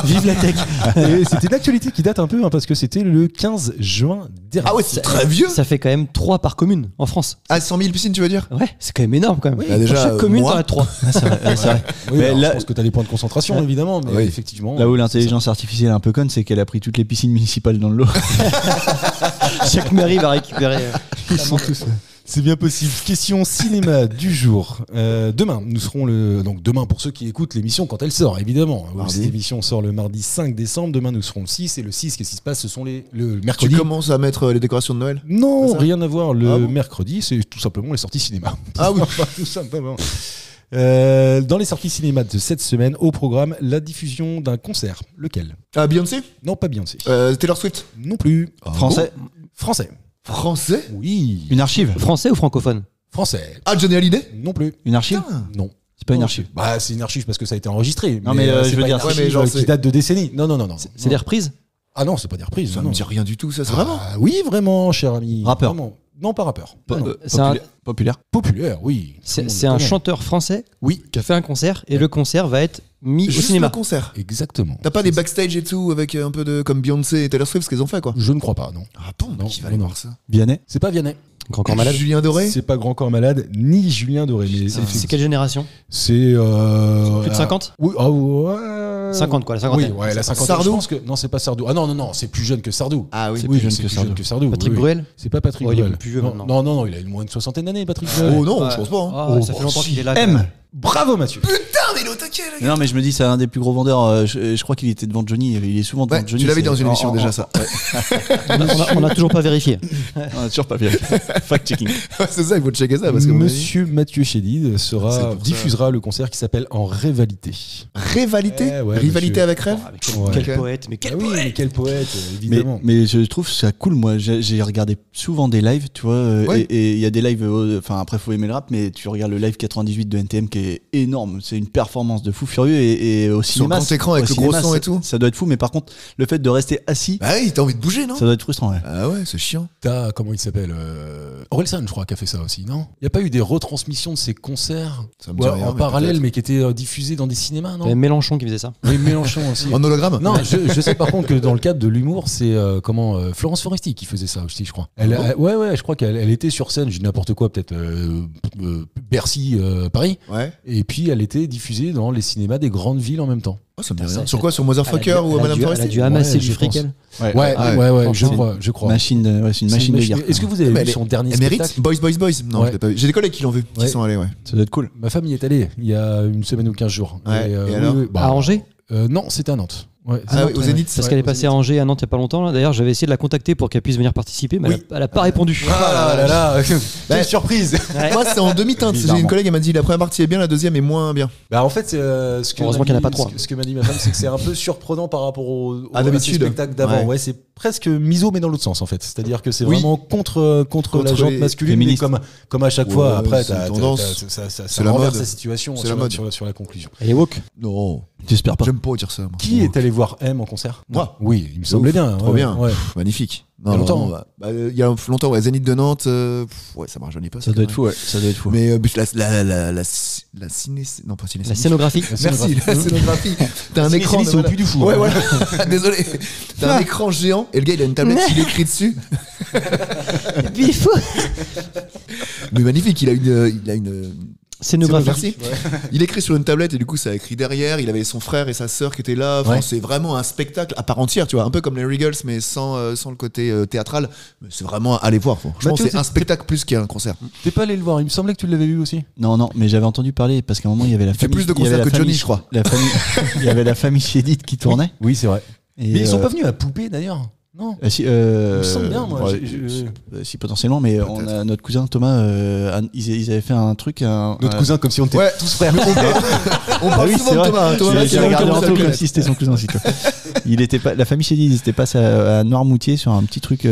Vive la tech. Et c'était une actualité qui date un peu parce que c'était le 15 juin dernier. Ah ouais, c'est très vieux. Ça fait quand même 3 par commune en France. Ah, 100 000 piscines, tu veux dire? Ouais, c'est quand même énorme quand même. Bah, déjà, Dans chaque commune, moi- t'en as 3. c'est vrai. Oui, Mais alors, là- je pense que tu as des points de concentration évidemment, mais Oui. effectivement. Là où l'intelligence artificielle est un peu conne, c'est qu'elle a pris toutes les piscines municipales dans le lot. Chaque mairie va récupérer. Ils sont tous. C'est bien possible. Question cinéma du jour. Demain, nous serons donc demain pour ceux qui écoutent l'émission quand elle sort, évidemment. Mardi. Cette émission sort le mardi 5 décembre. Demain, nous serons le 6 et le 6, qu'est-ce qui se passe? Ce sont le Tu mercredi. commences à mettre les décorations de Noël? Non, C'est ça rien à voir. Le Ah bon mercredi, c'est tout simplement les sorties cinéma. Ah oui. Tout simplement. Dans les sorties cinéma de cette semaine, au programme, la diffusion d'un concert. Lequel? Ah, Beyoncé? Non, pas Beyoncé. Taylor Swift? Non plus. Français. Français. Français? Oui. Une archive. Français ou francophone? Français. Ah, Johnny Hallyday? Non plus. Une archive. Putain. Non. C'est pas une archive. Bah, c'est une archive parce que ça a été enregistré. Non, mais, c'est je veux pas dire, une ouais, archive mais genre, qui c'est- date de décennies. Non. C'est des reprises? Ah non, c'est pas des reprises. Ça non. me dit rien du tout, ça, c'est vraiment. Ah, oui, vraiment, cher ami. Rappeur. Vraiment. Non, pas rappeur. Non, non. C'est un- Populaire. Populaire, oui. Tout le C'est monde c'est le un connaît. chanteur français Oui, qui a fait un concert et le concert va être mis au Juste cinéma. le concert. exactement. T'as pas des backstage et tout avec un peu de comme Beyoncé et Taylor Swift, ce qu'ils ont fait quoi? Je ne crois pas, non. Ah bon, Non, qui va aller non. voir ça? Vianney. C'est pas Vianney. Grand corps malade. Julien Doré? C'est pas Grand Corps Malade, ni Julien Doré. Mais C'est quelle génération? C'est. Plus de 50? Oui, ah ouais. 50 quoi, la Oui, cinquantaine. ouais, la cinquantaine. Sardou? Je pense que non, c'est pas Sardou. Ah non, c'est plus jeune que Sardou. Ah oui. C'est oui, plus, jeune c'est que plus Sardou. jeune que Sardou. Patrick oui, oui. Bruel? C'est pas Patrick Oh, il est Bruel. plus vieux non, maintenant. non, il a une moins de soixantaine d'années, Patrick Bruel. Oh non, Ouais. je pense pas. Hein. Ah, Oh, ça fait longtemps si. qu'il est là. M. Bravo Mathieu. Putain, mais il est au taquet, là. Non, mais je me dis, c'est un des plus gros vendeurs. Je crois qu'il était devant Johnny. Il est souvent devant Ouais, Johnny. tu l'avais c'est- dit dans une en- émission en- déjà, ça. On a toujours pas vérifié. On a toujours pas vérifié. Fact-checking. C'est ça, il faut checker ça parce que. Monsieur Mathieu Chédid C'est pour diffusera le concert qui s'appelle En Rivalité. Rivalité? Eh ouais, Rivalité monsieur. avec rêve? Ouais. Quel poète, mais quel Ah oui, poète. mais quel poète, Mais, évidemment. mais je trouve ça cool. Moi, j'ai regardé souvent des lives, tu vois. Ouais. Et il y a des lives. Enfin, après, faut aimer le rap, mais tu regardes le live 98 de NTM qui est énorme. C'est une performance de fou furieux. Et au Sur le cinéma. grand écran au avec le gros cinéma, son et ça- tout. Ça doit être fou. Mais par contre, le fait de rester assis, Bah oui, t'as envie de bouger, non? ça doit être frustrant. Ouais. Ah ouais, c'est chiant. T'as, comment il s'appelle Orelsan, je crois, qui a fait ça aussi, non? Il n'y a pas eu des retransmissions de ces concerts Ça me dit rien, en mais parallèle, peut-être. mais qui étaient diffusés dans des cinémas, Il y avait non? Mélenchon qui faisait ça. Oui, Mélenchon aussi. En hologramme? Non, je sais par contre que dans le cadre de l'humour, c'est Florence Foresti qui faisait ça aussi, je crois. Ouais, je crois qu'elle était sur scène, je dis n'importe quoi, peut-être Bercy, Paris, Ouais. et puis elle était diffusée dans les cinémas des grandes villes en même temps. Oh, ça me dit Ça, rien. ça- Sur quoi? Sur Motherfucker ou Madame Elle a Foresti? dû amasser Ouais, du je fric, pense. elle. Ouais, ouais, je crois. Machine, c'est une machine de guerre. Est-ce que vous avez Mais vu elle est- son dernier Elle mérite? spectacle Boys. Non, Ouais. je l'ai pas vu. J'ai des collègues qui l'ont vu, qui Ouais. sont allés, ouais. Ça doit être cool. Ma femme y est allée il y a une semaine ou 15 jours. Ouais, et alors À Angers? Non, c'était à Nantes. Ouais, Ah oui, au Zénith. Parce Ouais, qu'elle est au passée Zénith. à Angers à Nantes il n'y a pas longtemps. Là. D'ailleurs, j'avais essayé de la contacter pour qu'elle puisse venir participer, mais Oui. elle a pas répondu. Ah là là, quelle Bah, surprise. Moi, c'est en demi-teinte. J'ai Bizarrement. une collègue, elle m'a dit la première partie est bien, la deuxième est moins bien. Bah en fait, ce que Heureusement m'a qu'il y en a dit- pas trois. Ce que m'a dit ma femme, c'est que c'est un peu surprenant par rapport À à d'habitude. ces spectacles d'avant. Ouais. Ouais, c'est presque miso, mais dans l'autre sens en fait. C'est-à-dire que c'est Oui. vraiment contre la jante les masculine, mais féministes. comme à chaque Ouais, fois. Après, c'est une tendance. ça C'est la renverse mode. la situation C'est la mode. sur la conclusion. Elle est woke. Non, J'espère pas. j'aime pas dire ça. Moi. Qui est allé voir M en concert? Moi. Oui, il me semblait Ouf, bien. Trop ouais, bien. ouais. Magnifique. Il y a longtemps. non, il y a longtemps, ouais. Zénith de Nantes. Ouais, ça me rajeunit pas. Ça doit être fou, ouais. Ça doit être fou. Mais la ciné. Non, pas ciné. La scénographie. Merci, la scénographie. T'as un Ciné- écran. ciné, c'est au Puy du Fou, Ouais, hein. voilà. Désolé. T'as un écran géant et le gars, il a une tablette, il écrit dessus. Et puis il faut. Mais magnifique, il a une Scénographie. Merci. Il écrit sur une tablette et du coup ça a écrit derrière. Il avait son frère et sa sœur qui étaient là. Enfin, Ouais. c'est vraiment un spectacle à part entière, tu vois, un peu comme les Regals mais sans le côté théâtral. Mais c'est vraiment à aller voir. Franchement, Mathieu, c'est un spectacle plus qu'un concert. T'es pas allé le voir? Il me semblait que tu l'avais vu aussi. Non, mais j'avais entendu parler parce qu'à un moment il y avait la fait famille. plus de il y avait concerts la que Johnny, famille- je crois. La famille, il y avait la famille Chédid qui tournait. Oui, c'est vrai. Et, Mais ils sont pas venus à Poupée d'ailleurs. Non. Si, Il me semble bien, moi. ouais, si potentiellement, mais on a notre cousin Thomas, ils avaient fait un truc. Notre cousin, comme si on était Ouais. tous frères. On parle souvent de Thomas. Thomas, J'ai c'est regardé regardé Anto comme si c'était son cousin aussi. Tu vois. Il était pas, la famille Chédid, ils étaient passés à Noirmoutier sur un petit truc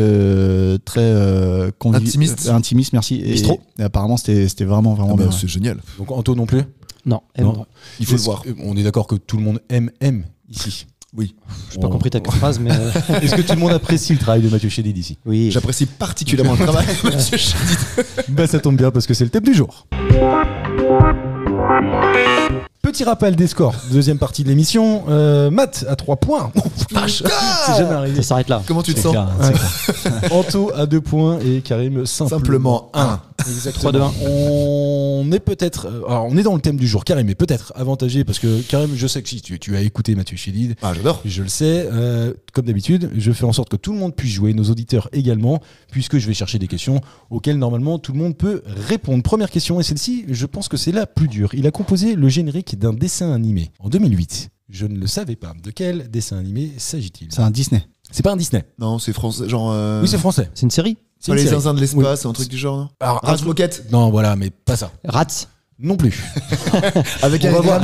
très intimiste, merci. Et apparemment, c'était vraiment bien. C'est génial. Donc Anto non plus. Non, Non. Il faut le voir. On est d'accord que tout le monde aime ici. Oui. j'ai pas compris ta phrase, mais Est-ce que tout le monde apprécie le travail de Mathieu Chédid ici? oui. J'apprécie particulièrement le travail de Monsieur Chédid. Bah ça tombe bien parce que c'est le thème du jour. Petit rappel des scores, deuxième partie de l'émission. Matt à 3 points. Oh, vache, c'est jamais arrivé. Ça s'arrête là. Comment tu te C'est sens clair, c'est clair. Anto à 2 points et Karim Simplement 1. Exactement. 3-2-1. On est peut-être, alors on est dans le thème du jour. Karim est peut-être avantagé parce que Karim, je sais que si tu as écouté Mathieu Chédid, Ah, j'adore. je le sais. Comme d'habitude, je fais en sorte que tout le monde puisse jouer, nos auditeurs également, puisque je vais chercher des questions auxquelles normalement tout le monde peut répondre. Première question, et celle-ci, je pense que c'est la plus dure. Il a composé le générique d'un dessin animé en 2008. Je ne le savais pas. De quel dessin animé s'agit-il? C'est un Disney. C'est pas un Disney. Non, c'est français. Genre. Oui, c'est français. C'est une série. C'est Pas une les série. zinzins de l'espace, un truc du genre, non Alors, Ras Moquette. non, voilà, mais pas ça. Rats. Non plus. Avec On un va voir.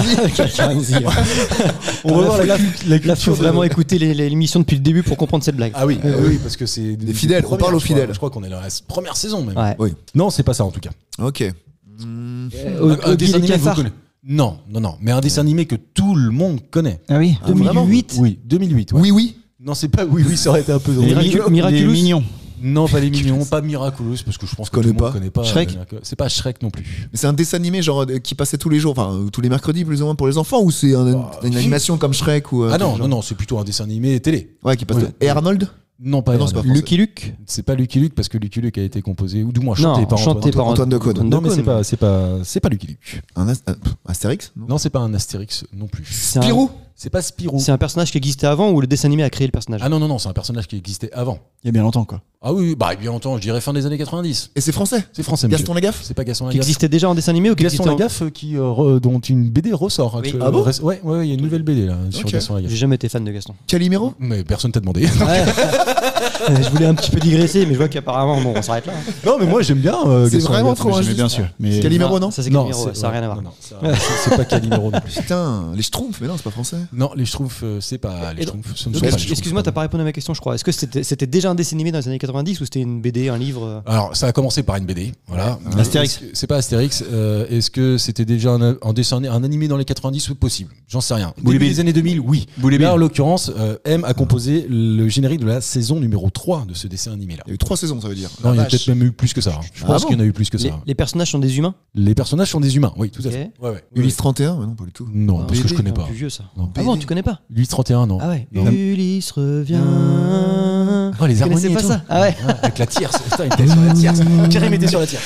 On va voir la Là, culture faut de- vraiment écouter l'émission depuis le début pour comprendre cette blague. Ah oui, oui, parce que c'est Des fidèles, on parle aux je crois. fidèles. Je crois qu'on est dans la première saison même. Ouais. Oui. Non, c'est pas ça en tout cas. Ok. Un dessin animé que vous connaissez. Non, mais un dessin animé que tout le monde connaît. Ah oui. 2008. Oui, 2008. Ouais. Oui, oui. Non, c'est pas oui, ça aurait été un peu drôle. Miraculous. Mignons. Non, pas les mignons, pas Miraculous, parce que je pense que Connais tout le monde pas. connaît pas. Shrek. C'est pas Shrek non plus. Mais c'est un dessin animé genre qui passait tous les jours, enfin tous les mercredis plus ou moins pour les enfants, ou c'est une animation comme Shrek ou. Ah non, truc genre non, c'est plutôt un dessin animé télé. Ouais, qui passe. Oui. Et Arnold. Non, pas Non, c'est pas Arnold. français. Lucky Luke. C'est pas Lucky Luke parce que Lucky Luke a été composé ou du moins chanté Non, par chanté par Antoine Decaune. Non, mais c'est pas Lucky Luke. Astérix. Non. Non, c'est pas un Astérix non plus. C'est un- Spirou. C'est pas Spirou. C'est un personnage qui existait avant ou le dessin animé a créé le personnage? Ah non, c'est un personnage qui existait avant. Il y a bien longtemps, quoi. Ah oui, bah bien longtemps, je dirais fin des années 90. Et c'est français. C'est français, monsieur. Gaston Lagaffe. C'est pas Gaston Qui Lagaffe. existait déjà en dessin animé ou qui Gaston existait en- Lagaffe dont une BD ressort. Oui. actuellement. Ah bon Ouais, il y a une nouvelle BD là sur Ok. Gaston Lagaffe. J'ai jamais été fan de Gaston. Calimero. Mais personne t'a demandé. Je voulais un petit peu digresser, mais je vois qu'apparemment, bon, on s'arrête là. Non, mais moi j'aime bien. C'est Gaston vraiment Lagaffe. trop J'aimais injuste. bien sûr. Mais Calimero, non. Ça c'est Non, Calimero, ça n'a rien à voir. Non, c'est pas Calimero non plus. Putain, les Schtroumpfs, mais non, c'est pas français. Non, les Schtroumpfs, c'est pas les Schtroumpfs. Ce ne sont Donc, pas les excuse-moi, Schtroumpfs. t'as pas répondu à ma question, je crois. Est-ce que c'était déjà un dessin animé dans les années 90 ou c'était une BD, un livre? Alors, ça a commencé par une BD, voilà. Astérix. C'est pas Astérix. Est-ce que c'était déjà un dessin, un animé dans les 90 ou possible? J'en sais rien. Boule et Début Bill. des années 2000, oui. Boule et Là, Bill. en l'occurrence, M a composé le générique de la saison numéro 3 de ce dessin animé-là. Il y a eu 3 saisons, ça veut dire. Non, il y a vache. peut-être même eu plus que ça. Je Ah pense bon qu'il y en a eu plus que ça. Les personnages sont des humains? Les personnages sont des humains, oui, tout à Ok. fait. Ouais. Ulysse 31, mais non, pas du tout. Non, parce que je BD, connais Non, pas. plus vieux ça. Non. Ah bon, tu connais pas? Ulysse 31, non. Ah ouais. Non. Ulysse revient. Oh, les Vous harmonies connaissez et pas tout. ça? Ah ouais. Avec la tierce. Putain, il était sur la tierce. Karim était sur la tierce.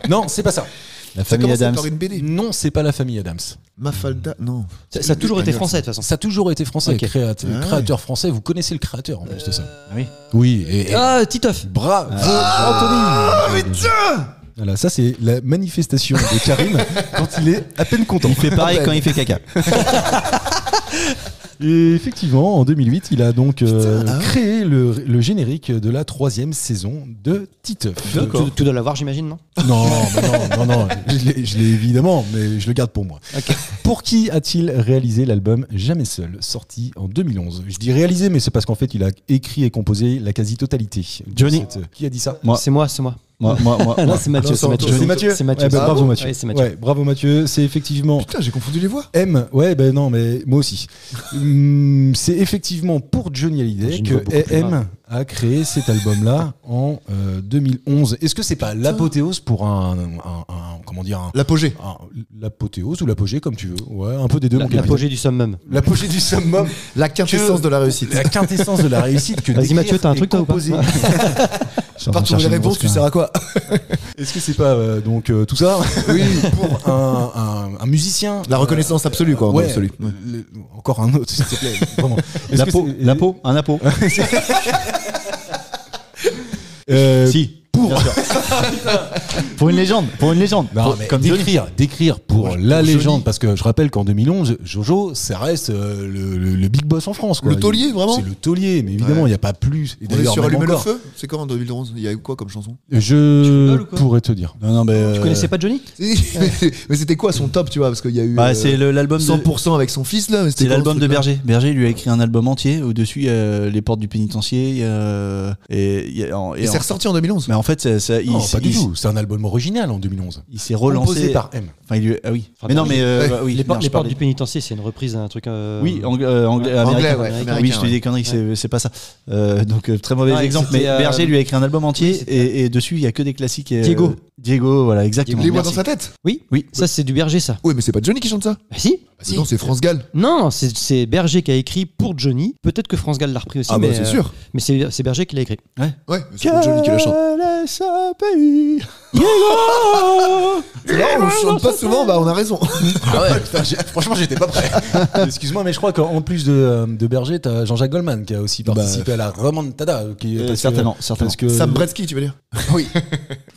Non, c'est pas ça. La Ça famille commence Adams. par une BD. Non, c'est pas la famille Adams. Mafalda, non. Ça a toujours été français de toute façon. Ça a toujours été français. Ok. Créateur français, vous connaissez le créateur en plus de ça. oui. Oui, et Ah, Titeuf. bravo Ah, Anthony. mais tiens. Voilà, ça c'est la manifestation de Karim quand il est à peine content. Il fait pareil quand il fait caca. Et effectivement, en 2008, il a donc ah. créé le générique de la 3e saison de Titeuf. Tu dois l'avoir, j'imagine, non? Non, mais non, je l'ai évidemment, mais je le garde pour moi. Pour qui a-t-il réalisé l'album Jamais Seul, sorti en 2011? Je dis réalisé, mais c'est parce qu'en fait, il a écrit et composé la quasi-totalité. de Johnny. Qui a dit ça? Moi. C'est moi. Moi, Ah non, c'est Mathieu. Non, C'est Mathieu. C'est Mathieu. C'est Mathieu. Ouais, bah, bravo Mathieu. Ouais, c'est Mathieu. Ouais, bravo Mathieu. C'est effectivement Putain, j'ai confondu les voix. M. Ouais, ben non, mais moi aussi. C'est effectivement pour Johnny Hallyday J'ai une voix beaucoup que plus M grave. a créé cet album-là en 2011. Est-ce que c'est pas l'apothéose pour comment dire L'apogée. l'apothéose ou l'apogée comme tu veux? Ouais, un peu des deux. mon gars. L'apogée du summum. L'apogée du summum. La quintessence de la réussite. La quintessence de la réussite que Vas-y, d'écrire Mathieu, t'as un et truc, toi, ou pas? composer. Je suis en À train part de trouver chercher les une réponses, grosse tu sers à quoi? Est-ce que c'est pas donc tout ça Oui, pour un musicien. La reconnaissance absolue, quoi. Ouais, Absolue. Ouais. encore un autre, s'il te plaît. Vraiment. Est-ce La que peau, c'est- la peau, un apo. Euh, Si. pour. Pour une légende. Non, mais Comme Johnny. d'écrire pour Ouais, la pour Johnny. légende, parce que je rappelle qu'en 2011, Jojo, ça reste le big boss en France. Quoi. Le taulier, vraiment. C'est le taulier, mais évidemment, il Ouais. n'y a pas plus. Et On est d'ailleurs, sur même Allumer le encore, feu. C'est quand en 2011? Il y a eu quoi comme chanson? Je rigoles ou quoi pourrais te dire. Non, mais. Tu connaissais pas Johnny? Mais c'était quoi son top, tu vois? Parce qu'il y a eu Bah, c'est l'album de. 100% avec son fils là. Mais c'était C'est quoi, l'album ce de truc-là Berger. Berger lui a écrit un album entier. Au-dessus, il y a Les Portes du Pénitencier. Et c'est ressorti en 2011. Mais en fait, Non, pas du tout. C'est un album original en 2011. il s'est relancé. Composé par M. Enfin, ah oui. Enfin, Mais non, mais. ouais. Oui, Les merde, je portes parlais- du pénitentiaire, c'est une reprise d'un truc. Oui, anglais, américain. Anglais, ouais, américain. américain, Oui, je te dis ouais. des conneries, c'est pas ça. Donc, très mauvais Ouais, exemple. c'était, Mais Berger lui a écrit un album entier oui, c'était- et dessus, il y a que des classiques. Diego, voilà, exactement. Les voix dans Merci. sa tête. Oui, Oui. ça c'est du Berger, ça. Oui, mais c'est pas Johnny qui chante ça. Bah si. Non, c'est France Gall. Non, c'est Berger qui a écrit pour Johnny. Peut-être que France Gall l'a repris aussi, Ah bah mais c'est sûr. Mais c'est Berger qui l'a écrit. Ouais, mais c'est pas Johnny qui la chante. Là, on chante pas souvent, bah on a raison. Ah ouais, putain, franchement, j'étais pas prêt. Excuse-moi, mais je crois qu'en plus de Berger, t'as Jean-Jacques Goldman qui a aussi participé à la remontada. Certainement. Parce que, Sam Bretsky, tu veux dire? oui.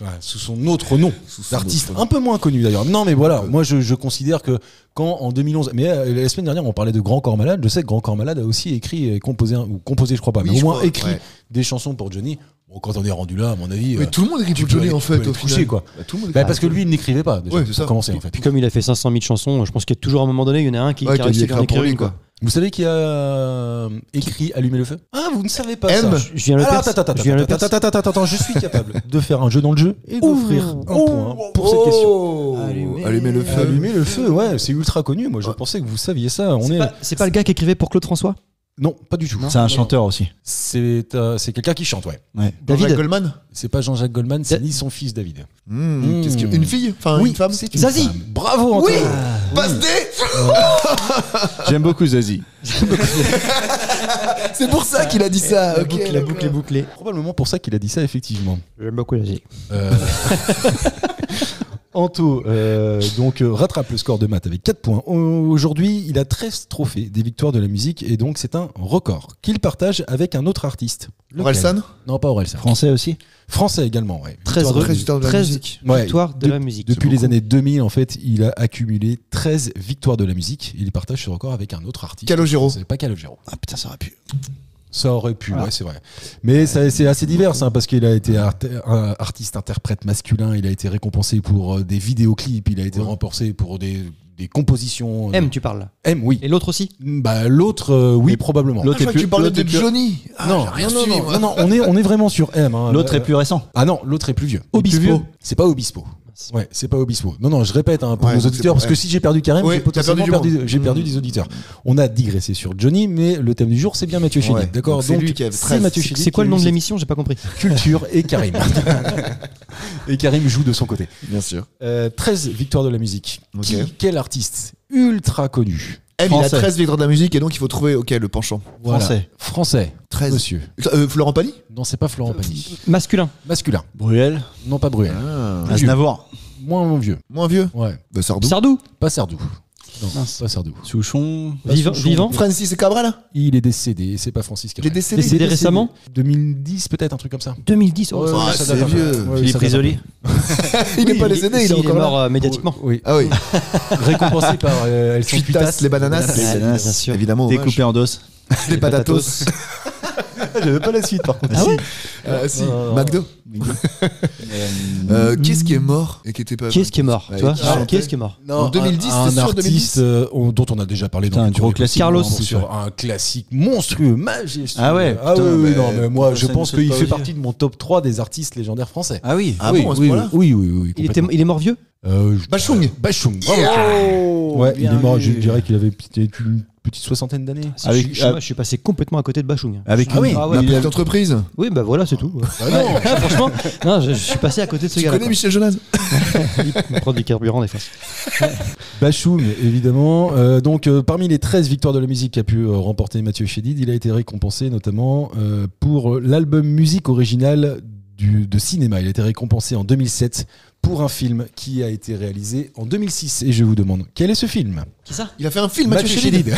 Ouais, sous son autre nom son d'artiste, autre nom. un peu moins connu d'ailleurs. Non, mais voilà, moi je considère que quand en 2011, mais la semaine dernière on parlait de Grand Corps Malade, je sais que Grand Corps Malade a aussi écrit et composé, ou composé je crois pas, Oui, mais au je moins crois, écrit ouais. des chansons pour Johnny. Bon, quand on est rendu là, à mon avis. Mais tout le monde écrit pour tu peux Johnny aller- en tu fait. peux aller Au te coucher, final. quoi. Bah, tout le monde Bah, écrit parce que lui il n'écrivait pas déjà, Ouais, c'est pour ça. commencer en fait. Puis comme il a fait 500 000 chansons, je pense qu'il y a toujours un moment donné, il y en a un qui Ouais, a réussi à écrit en écrire pour lui, une, quoi. quoi. Vous savez qui a écrit Allumer le feu? Ah, vous ne savez pas M. ça. Je viens le Alors, percer. attends, Je viens le percer. attends, je suis capable de faire un jeu dans le jeu et d'offrir un point pour cette question. Allumer le feu. Allumer le feu, ouais, c'est ultra connu. Moi, je pensais que vous saviez ça. C'est pas le gars qui écrivait pour Claude François? Non, pas du tout. C'est un chanteur aussi. C'est quelqu'un qui chante, ouais. David. Jean-Jacques Goldman. C'est pas Jean-Jacques Goldman, c'est Da- ni son fils David. Qu'est-ce que- Une fille? Enfin, Oui, une femme? c'est une Zazie. femme. Bravo, Antoine. Passe D. J'aime beaucoup Zazie. C'est pour ça qu'il a dit ça. Ok, La boucle est bouclée. Probablement pour ça qu'il a dit ça, effectivement. J'aime beaucoup la G. Anto rattrape le score de maths avec 4 points. Aujourd'hui, il a 13 trophées des victoires de la musique et donc c'est un record qu'il partage avec un autre artiste. Lequel? Orelsan. Non, pas Orelsan. Français aussi. Français également, ouais. 13 Victoire de- victoires de la musique. Ouais, victoires de la musique. Depuis les années 2000, en fait, il a accumulé 13 victoires de la musique. Il partage ce record avec un autre artiste. Calogero. C'est pas Calogero. Ah putain, ça aurait pu. Ça aurait pu, ouais, c'est vrai. Mais c'est assez divers, hein, parce qu'il a été un artiste-interprète masculin, il a été récompensé pour des vidéoclips, il a été récompensé pour des compositions. M, tu parles. M, oui. Et l'autre aussi? Bah, l'autre, oui, probablement. l'autre Je crois que tu parlais de Johnny. Non, non, on est vraiment sur M. Hein. L'autre est plus récent. Ah non, l'autre est plus vieux. Obispo. Plus vieux. C'est pas Obispo. Ouais, c'est pas Obispo. Non, je répète pour Ouais, nos donc auditeurs, c'est pour parce que M. si j'ai perdu Karim, Oui, j'ai potentiellement t'as perdu du monde. j'ai perdu des auditeurs. On a digressé sur Johnny, mais le thème du jour, c'est bien Mathieu Chédid. Ouais, D'accord. donc c'est lui qui a c'est 13. Mathieu Chédid. C'est quoi le qui nom de nous l'émission? J'ai pas compris. Culture et Karim. Et Karim joue de son côté. Bien sûr. 13 victoires de la musique. Ok. Quel artiste ultra connu? M, il a Français. 13 victoires de la musique et donc il faut trouver le penchant. Voilà. Français. Français. 13. Monsieur. Florent Pagny. Non, c'est pas Florent Pagny. Masculin. Masculin. Bruel. Non, pas Bruel. Aznavour. Moins vieux. Moins vieux. Ouais. Bah Sardou. Sardou. Pas Sardou. Non, Mince. pas Sardou. Souchon. Vivant. Francis Cabrel. Il est décédé, c'est pas Francis Il est Cabrel. décédé. Décédé récemment? 2010 peut-être, un truc comme ça. 2010. Oh, Ouais, ça- ouais, c'est ça date un peu. vieux. Ouais, Philippe ça date un Risoli. Il est Oui, pas il- décédé, il est il est encore là. mort médiatiquement. peu. Oui. Ah oui. Récompensé par Elson Cuitas, Cuitas. les bananas. Les bananas. bien sûr. Évidemment. Découpé en dos. Les patatos. J'avais pas la suite par contre. Ah ouais? Si. Oh. McDo. Qui est-ce qui est mort et qui était pas. Qui est-ce qui est mort? Ouais, Tu vois? qui chantait. Qui est-ce qui est mort? En 2010, un c'est sûr, artiste dont on a déjà parlé dans Putain, un Culture gros et classique. Carlos. en plus, sur un classique monstrueux, majestueux. Ah ouais, Ah putain, oui, mais non, mais moi je ça pense me saute qu'il pas fait aux yeux. partie de mon top 3 des artistes légendaires français. Ah oui. Ah oui, bon, à ce oui, point-là oui, Il est mort vieux? Bachung. Bachung. Oh, Ouais, il bien est mort, je vu. dirais qu'il avait peut-être une petite soixantaine d'années. Avec- Je suis passé complètement à côté de Bachung. Avec Ah oui. une- Ah ouais. Ma petite entreprise. Oui, bah voilà, c'est tout. Ah non. Franchement, non, je suis passé à côté de ce Tu gars-là. connais Michel Jonas? Il prend du carburant des fois. Bachung, évidemment. Parmi les 13 victoires de la musique qu'a pu remporter Mathieu Chédid, il a été récompensé notamment pour l'album musique originale de cinéma. Il a été récompensé en 2007 pour un film qui a été réalisé en 2006. Et je vous demande, quel est ce film? Qui ça? Il a fait un film, Mathieu Chédid.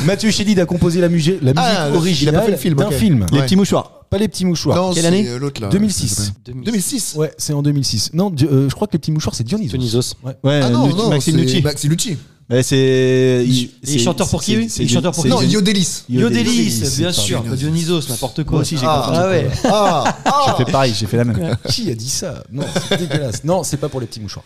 Mathieu Chédid a composé la musique Ah, il a pas fait originale le film, d'un ok. film. Les Ouais. petits mouchoirs. Pas les petits mouchoirs. Non, Quelle c'est année l'autre là. 2006. 2006. Ouais, c'est en 2006. Non, je crois que les petits mouchoirs, c'est Dionysos. Dionysos. Ouais. Ouais, Ah non, non, Maxime c'est Nucci. Maxi Lucci. Ouais, c'est. Et il chanteur pour qui, lui Il chanteur pour qui Non, Yodelis. Yodelis, bien c'est sûr. pas Dionysos, n'importe quoi. Moi aussi, j'ai Ah compris. ouais. J'ai fait pareil, j'ai fait la même. Qui a dit ça? Non, c'est dégueulasse. Non, c'est pas pour les petits mouchoirs.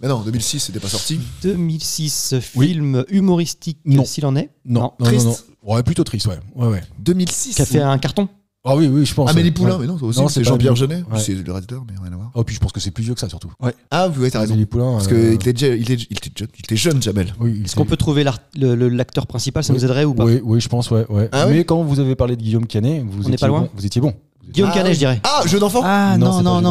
Mais non, 2006, c'était pas sorti. 2006, Oui. film humoristique, Non. s'il en est. Non, non, Triste. non, non. Ouais, plutôt triste, ouais. Ouais, ouais. 2006. Qui a fait un carton. Ah oui, oui, je pense. Amélie ouais. Poulain, Ouais. mais non, aussi, Non, c'est c'est pas Jean-Pierre Amélie. Jeunet. Ouais. C'est le réalisateur, mais rien à voir. Oh, puis je pense que c'est plus vieux que ça, surtout. Ah, oui, t'as raison. Amélie Poulain. Parce qu'il était jeune, Jamel. Oui, Est-ce qu'on peut trouver l'acteur principal, ça nous aiderait ou pas Oui, oui, je pense, ouais. ouais. Ah oui Mais quand vous avez parlé de Guillaume Canet, vous On n'est étiez pas loin bon. Vous étiez bon. Guillaume Canet, je dirais. Ah, jeu d'enfant. Ah Non, non, c'est non, pas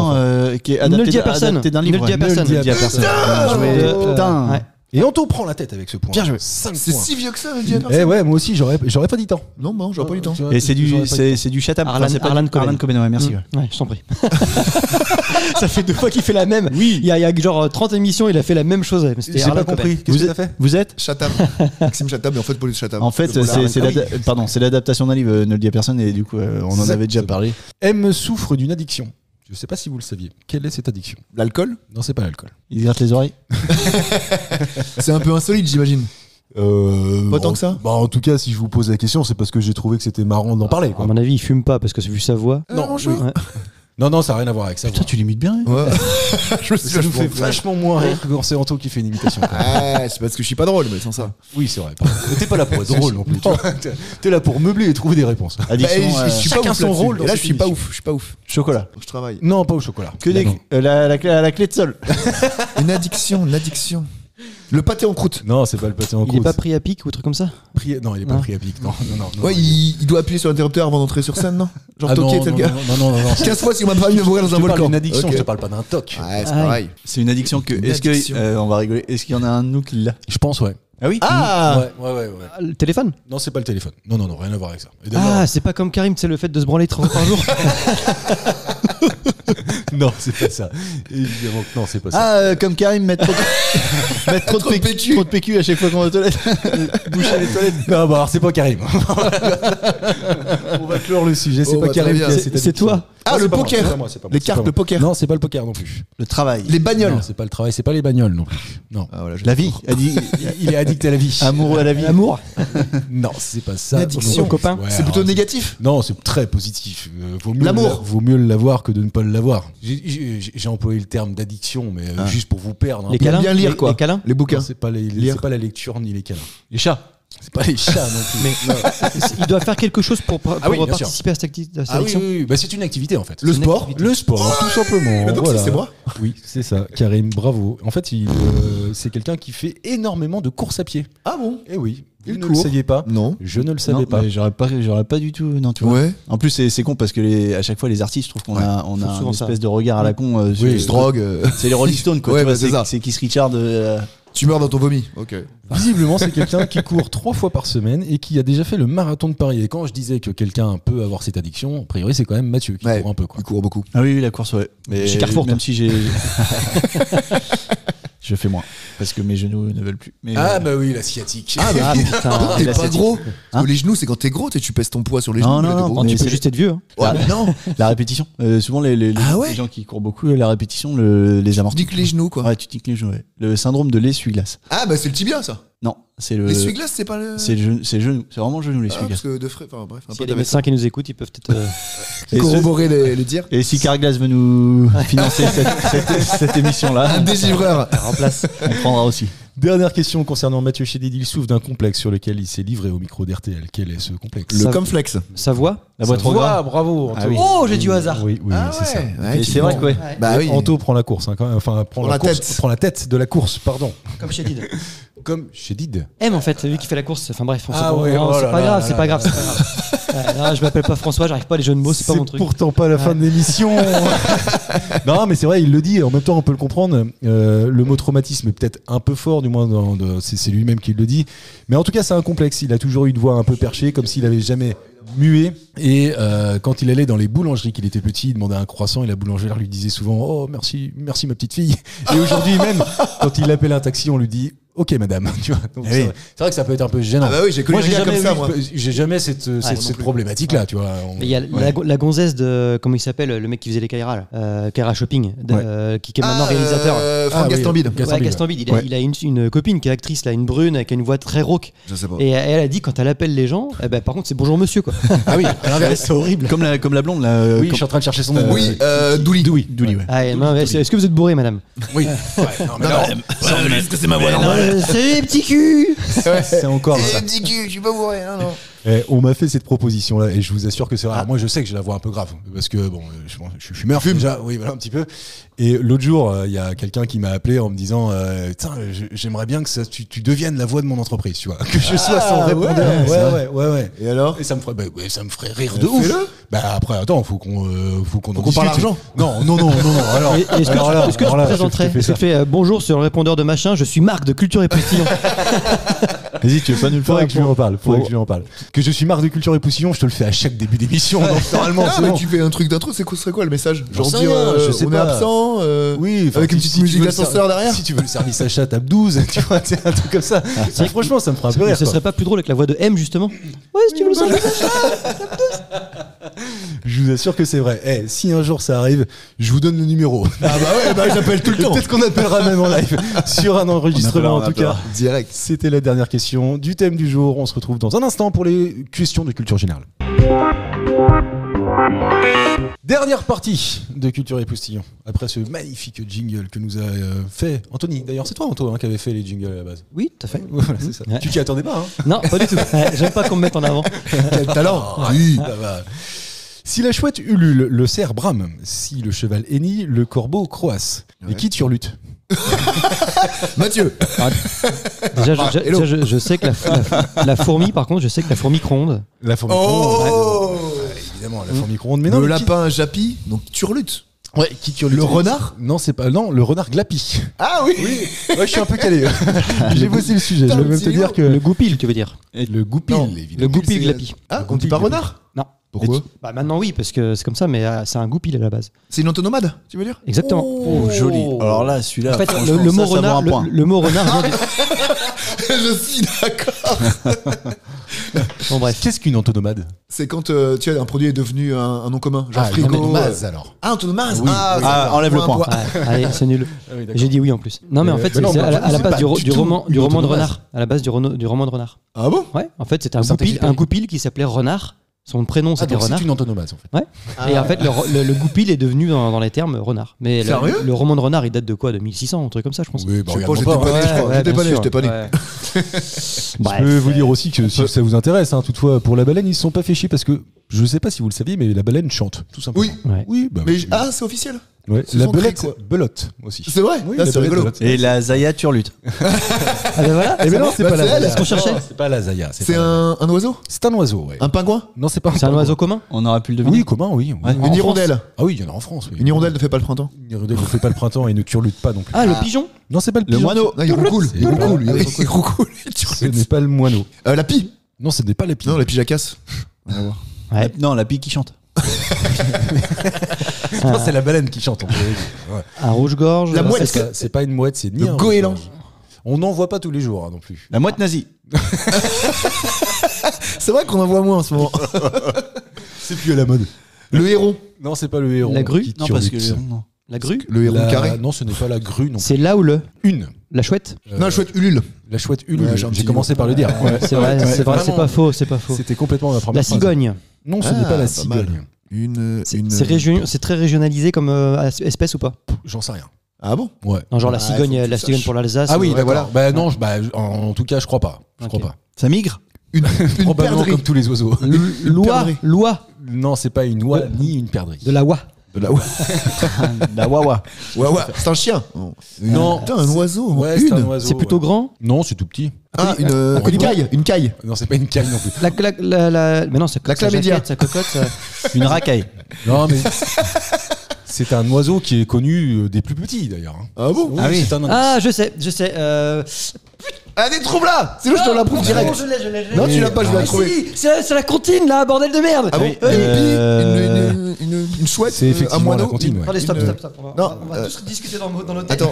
non, qui est Ne le adapté dis à personne. adapté d'un Ne le livre. dis à ouais. personne. Ne le dis à personne. Bien joué. Putain. Ouais. Et Anto prend la tête avec ce point. Bien joué. 5 C'est points. si vieux que ça, Diane. Eh ouais, moi aussi, j'aurais pas dit tant. Non, bon, j'aurais pas eu le temps. Et c'est du Chatham. Arlan- c'est pas Arlan du- Coben. Arlan Coben, ouais, merci. ouais. Ouais, je t'en prie. Ça fait 2 fois qu'il fait la même. Oui. Il y a genre 30 émissions, il a fait la même chose. Mais c'était J'ai pas Arlan Coben. compris. Qu'est-ce que t'as fait? Vous êtes Chatham. Maxime Chatham, mais en fait, Paul Chatham. En fait, Le c'est polar. c'est l'adaptation d'un livre, ne le dis à personne, et du coup, on en avait déjà parlé. M souffre d'une addiction. Je sais pas si vous le saviez. Quelle est cette addiction? L'alcool. Non, c'est pas l'alcool. Il gratte les oreilles. C'est un peu insolite, j'imagine. Pas tant que ça. Bah, en tout cas, si je vous pose la question, c'est parce que j'ai trouvé que c'était marrant d'en parler. À Quoi. mon avis, il fume pas parce que vu sa voix. Non, bonjour. oui. Ouais. Non, ça n'a rien à voir avec ça. Putain, tu l'imites bien. hein. Ouais. Je me suis Ça nous fait vachement- vachement moins rire que quand c'est Anto qui fait une imitation. quoi. Ah, c'est parce que je suis pas drôle, mais sans ça. Oui, c'est vrai. pardon. Mais t'es pas là pour être drôle non plus. tu vois. T'es là pour meubler et trouver des réponses. Addiction, Bah, je suis pas chacun ouf son là-dessus. rôle Et dans là, je cette suis pas émission. ouf. Je suis pas ouf. chocolat. Je travaille. Non, pas au chocolat. Que des, Non. la clé de sol. Une addiction, une addiction. Le pâté en croûte. Non, c'est pas le pâté en Il est croûte. pas pris à pic ou un truc comme ça. Non, il est pas Non. pris à pic. Non. Ouais, il doit appuyer sur l'interrupteur avant d'entrer sur scène, non? Genre Ah toquer, non, tel non, gars. non. 15 fois si on m'a pas mis à mourir dans Je un te parle volcan. d'une addiction, Ok. je te parle pas d'un toc. Ouais, c'est Ah, pareil. C'est une addiction que. Une Est-ce addiction. que. On va rigoler. Est-ce qu'il y en a un de nous qui l'a? Je pense, ouais. Ah oui. Ah Ouais. Ah, le téléphone. Non, c'est pas le téléphone. Non, rien à voir avec ça. Et d'ailleurs- Ah, c'est pas comme Karim, c'est le fait de se branler 3 fois par jour. non, c'est pas ça. Évidemment que non, c'est pas ça. Ah, comme Karim, mettre trop de PQ. Trop de PQ à chaque fois qu'on va aux toilettes. Boucher les toilettes. Non, bah alors c'est pas Karim. On va clore le sujet. C'est Oh, pas bah, Karim très qui a bien. cette C'est addiction. toi. Ah, Non, le c'est pas moi, poker. c'est pas moi, c'est pas moi, Les c'est cartes pas de moi. poker. Non, c'est pas le poker non plus. Le travail. Les bagnoles. Non, c'est pas le travail, c'est pas les bagnoles non plus. Non. Ah, voilà, je- La vie. Il est addict à la vie. Amoureux à la vie. Amour. Non, c'est pas ça. L'addiction. Donc, Copain. ouais, C'est plutôt alors, négatif. Non, c'est très positif. L'amour. Vaut mieux l'avoir que de ne pas l'avoir. J'ai employé le terme d'addiction, mais juste pour vous perdre. un Les peu. câlins. bien lire, les- quoi. Les câlins. Les bouquins. Non, c'est pas Lire. c'est pas la lecture ni les câlins. Les chats. C'est pas les chats non plus. Mais il doit faire quelque chose pour Ah oui, bien sûr. participer à cette Ah oui, addiction. oui. Bah, c'est une activité en fait. Le C'est une sport. activité. Le sport, tout simplement. Mais donc, Voilà. c'est moi. Oui, c'est ça. Karim, bravo. En fait, c'est quelqu'un qui fait énormément de courses à pied. Ah bon? Eh oui. Vous Il ne le court. saviez pas? Non. Je ne le savais Non, pas. mais j'aurais pas du tout. Non, tu vois. Ouais. En plus, c'est con parce que à chaque fois, les artistes, je trouve qu'on a font une souvent ça. espèce de regard à la con. sur Oui, les Se drogue. C'est les Rolling Stones, quoi. Ouais, tu vois, bah, c'est ça. c'est Keith Richards. Tu meurs dans ton vomi. Ok. Visiblement, c'est quelqu'un qui court 3 fois par semaine et qui a déjà fait le marathon de Paris. Et quand je disais que quelqu'un peut avoir cette addiction, a priori, c'est quand même Mathieu qui Ouais. court un peu. Quoi. Il court beaucoup. Ah oui, la course, ouais. Mais Chez Carrefour, même toi. si j'ai. Je fais moins. Parce que mes genoux ne veulent plus. Mais, Ah, bah oui, la sciatique. Ah, Ah, mais putain. t'es la pas sciatique. gros. Parce Hein que les genoux, c'est quand t'es gros, tu pèses ton poids sur les Non, genoux. non, mais t'es non, gros. Tu mais peux c'est- juste être vieux. Hein. Ouais, mais non. La répétition. Souvent, les Ah ouais gens qui courent beaucoup, la répétition les Tu amortit. dis que les genoux, quoi. Ouais, tu dis que les genoux, ouais. Le syndrome de l'essuie-glace. Ah, bah c'est le tibia, ça. Non, c'est le. L'essuie-glace, c'est pas le. C'est le genou. C'est le genou. C'est vraiment le genou, Ah, l'essuie-glace. parce que de frais. Enfin, bref, un S'il y peu a des de médecins qui nous écoutent, ils peuvent peut-être. Et corroborer les dires. Et si Carglass veut nous financer cette émission-là, Un dégivreur. remplace. on prendra aussi. Dernière question concernant Mathieu Chédid. Il souffre d'un complexe sur lequel il s'est livré au micro d'RTL. Quel est ce complexe? Le Ça- Comflex. Sa voix. La boîte trop Voix, grave. bravo. Ah oui. Oh, j'ai du hasard. Oui, Ah c'est ça. ouais. Et c'est vrai que ouais. Bah oui. Anto prend la course, hein, quand même. Enfin, prend la course, tête. prend la tête de la course, pardon. Comme chez Did. Comme Chédid. M en fait, c'est lui qui fait la course. Enfin bref, on Ah sait pas. ouais, Non, oh c'est là pas là grave, là c'est là pas là grave, c'est pas grave. Non, je m'appelle pas François, j'arrive pas à les jeux de mots, c'est pas mon truc. Pourtant pas la fin de l'émission. Non, mais c'est vrai, il le dit. En même temps, on peut le comprendre. Le mot traumatisme est peut-être un peu fort, du moins, c'est lui-même qui le dit. Mais en tout cas, c'est un complexe. Il a toujours eu une voix un peu perchée, comme s'il avait jamais muet. Et quand il allait dans les boulangeries, qu'il était petit, il demandait un croissant et la boulangère lui disait souvent: oh, merci ma petite fille. Et aujourd'hui même, quand il appelle un taxi, on lui dit: ok madame, tu vois. Donc, Eh c'est oui. vrai- c'est vrai que ça peut être un peu gênant. Ah bah oui, j'ai connu Moi, un gars comme ça, moi. j'ai jamais cette problématique-là, tu vois. Mais il y a la gonzesse de. Comment il s'appelle, le mec qui faisait les Kaira, là Kaira Shopping, qui est maintenant réalisateur. Franck oui, Gastambide. Ouais, Gastambide. Il a une copine qui est actrice, là, une brune, avec une voix très rauque. Je sais pas. Et elle a dit, quand elle appelle les gens, par contre, c'est bonjour monsieur, quoi. Ah oui, à l'inverse, c'est horrible. Comme la blonde là. Oui, je suis en train de chercher son nom. Oui, Douli. Douli, ouais. Ah, non, est-ce que vous êtes bourré, madame? Oui. Non, mais non, Est-ce que c'est ma voix normale C'est les petits culs. c'est encore ça. Eh, petit cul, je suis pas bourré, non, non. On m'a fait cette proposition-là et je vous assure que c'est vrai. Alors, moi, je sais que j'ai la voix un peu grave parce que bon, je suis fumeur déjà, oui, voilà un petit peu. Et l'autre jour, il y a quelqu'un qui m'a appelé en me disant, Tiens, j'aimerais bien que tu deviennes la voix de mon entreprise, tu vois, que je sois son répondeur. Ouais. Et alors Et ça me ferait rire de ouf. Fais-le. Bah après, attends, faut qu'on en qu'on discute. parle argent. Non. Alors, Est-ce que tu te présenterais? Est-ce que tu fais bonjour sur le répondeur de machin, je suis Marc de Culture et Postillon. Vas-y, tu veux pas nous le faire? Faudrait que je lui en parle. Que je suis Marc de Culture et Poussillon, je te le fais à chaque début d'émission. Donc normalement, Ah, c'est mais bon. tu fais un truc d'intro, ce serait quoi le message? J'en Genre sais dire rien, je sais on est pas. absent, Oui, enfin, avec une petite tu musique veux d'ascenseur derrière. Si tu veux le service achat, tape 12, tu vois, c'est un truc comme ça. Franchement, ça me fera un peu rire. Ce serait pas plus drôle avec la voix de M, justement? Ouais, si tu veux le savoir. Je vous assure que c'est vrai. Si un jour ça arrive, je vous donne le numéro. Ah bah ouais, j'appelle tout le temps. Peut-être qu'on appellera même en live sur un enregistrement On en tout cas. appellera. Direct. C'était la dernière question du thème du jour. On se retrouve dans un instant pour les questions de culture générale. Dernière partie de Culture et Postillon. Après ce magnifique jingle que nous a fait Anthony. D'ailleurs, c'est toi, Anto, qui avait fait les jingles à la base. Oui, tout à fait. Voilà, c'est ça. Ouais. Tu t'y attendais pas, hein? Non, pas du tout. J'aime pas qu'on me mette en avant. Quel talent. Oui. Ça va. Si la chouette ulule, le cerf brame. Si le cheval hennit, le corbeau croasse. Et qui turlute? Mathieu. Déjà, je sais que la fourmi, par contre, je sais que la fourmi gronde. La fourmi Oh. évidemment, la fourmi gronde. Mais non, Le mais qui- lapin jappy, donc turlute. Ouais, qui turlute? Le renard? Non, c'est pas. Non, le renard glapi. Ah oui. Ouais, je suis un peu calé. J'ai bossé le sujet. Je vais même te dire que Le goupil, tu veux dire? le goupil, Non, évidemment. Le goupil c'est- glapi. Ah, on dit pas renard? Non. Pourquoi? Bah maintenant oui, parce que c'est comme ça, mais c'est un goupil à la base. C'est une antonomade, tu veux dire? Exactement. Oh, joli. Alors là, celui-là, En fait, franchement, le mot ça vaut renard, un point. le mot renard vient du- Je suis d'accord. Bon bref. Qu'est-ce qu'une antonomade? C'est quand tu vois, un produit est devenu un nom commun. Genre Ah, une frigo. antonomase alors. Ah, antonomase. Oui. Ah, Ah, enlève le point. Ouais, allez, c'est nul. Ah oui, d'accord. J'ai dit oui en plus. Non mais en fait, mais non, c'est mais à la c'est base pas du du tout roman une de antonomase. renard. À la base du roman de renard. Ah bon? Ouais. En fait, c'était un Saint-Exupéry. goupil qui s'appelait Renard. Son prénom Ah, c'était donc Renard. c'est une antonomase en fait. Ouais. Et en fait, le goupil est devenu dans les termes renard. Mais Sérieux le roman de renard, il date de quoi? De 1600, un truc comme ça, je pense. Oui, bah, Je sais pas, regarde-moi j'étais pas, pas né, je crois. J'étais bien pas né, sûr. j'étais pas né. Ouais. Je Bref. peux vous dire aussi que si ça vous intéresse, toutefois, pour la baleine, ils se sont pas fait chier parce que je sais pas si vous le saviez, mais la baleine chante, tout simplement. Oui. Ouais. Oui, bah, Mais oui. ah, c'est officiel. Ouais. ce La sont belette, très, quoi. belote aussi. C'est vrai. Oui, Ah, la c'est belette, rigolo. belote. Et la Zaya turlute. Ah ben voilà. Eh ben non, c'est Bah, pas la c'est elle, Zaya. ce qu'on cherchait. Non, c'est pas la Zaya. C'est pas la- un oiseau? C'est un oiseau, ouais. Un pingouin? Non, c'est pas C'est un pingouin. oiseau commun. On aurait pu le deviner. Oui, commun, oui. Ouais. Une hirondelle? Ah oui, il y en a en France. Oui. Une hirondelle ne fait pas le printemps? Une hirondelle ne fait pas le printemps et ne turlute pas non plus. Ah, le pigeon. Non, c'est pas le Le pigeon. moineau. Non, il roucoule. C'est- Il roucoule. Ah oui, Il roucoule. Ce n'est pas le moineau. La pie? Non, ce n'est pas la pie. Non, la pie jacasse. Ouais. Non, la pique qui chante. Non, c'est la baleine qui chante. Ouais. Un rouge-gorge. La mouette. C'est pas une mouette, c'est ni Le un goéland. rouge-gorge. On n'en voit pas tous les jours non plus. La mouette nazie. C'est vrai qu'on en voit moins en ce moment. C'est plus à la mode. Le héron. Non, c'est pas le héron. La grue qui Non, parce turlute. que. Non. La grue. Le héron La- carré. Non, ce n'est pas la grue non plus. C'est là où le. Une. La chouette. Non, la chouette Ulule. La chouette Ulule. Ouais, j'ai un J'ai petit commencé par le dire. C'est vrai, c'est vrai, c'est Vraiment. pas faux, c'est pas faux. C'était complètement ma première La phrase. cigogne. Non, ce Ah, n'est pas la pas cigogne. mal. C'est très régionalisé comme espèce ou pas? J'en sais rien. Ah bon? Ouais. Non, genre la Ah, cigogne, faut que tu la cigogne saches. pour l'Alsace. Ah oui, ouais, voilà. voilà. Bah non, en tout cas, je crois pas. Je Ok. crois pas. Ça migre. Une Probablement perdrix. comme tous les oiseaux. Loi Non, c'est pas une oie ni une perdrix. de la oie. De la La wawa. ouais, ouais. C'est un chien. Non. Putain, un oiseau. Ouais, c'est un Une. oiseau. C'est plutôt ouais. grand. Non, c'est tout petit. Ah, une caille. Une caille. Non, c'est pas une caille non plus. Mais non, c'est La chlamydia. sa cocotte. Une racaille. Non, mais c'est un oiseau qui est connu des plus petits d'ailleurs. Ah bon? Oui, c'est un Ah, je sais. Ah, des troubles là. Sinon, je te l'approuve direct. Je l'ai. Non, tu l'as pas, je vais la trouver. Si, c'est la comptine là, bordel de merde. Ah bon? Une chouette, C'est effectivement un moineau. la comptine, ouais. Attendez, stop. Non, On va tous discuter dans notre tête. Attends.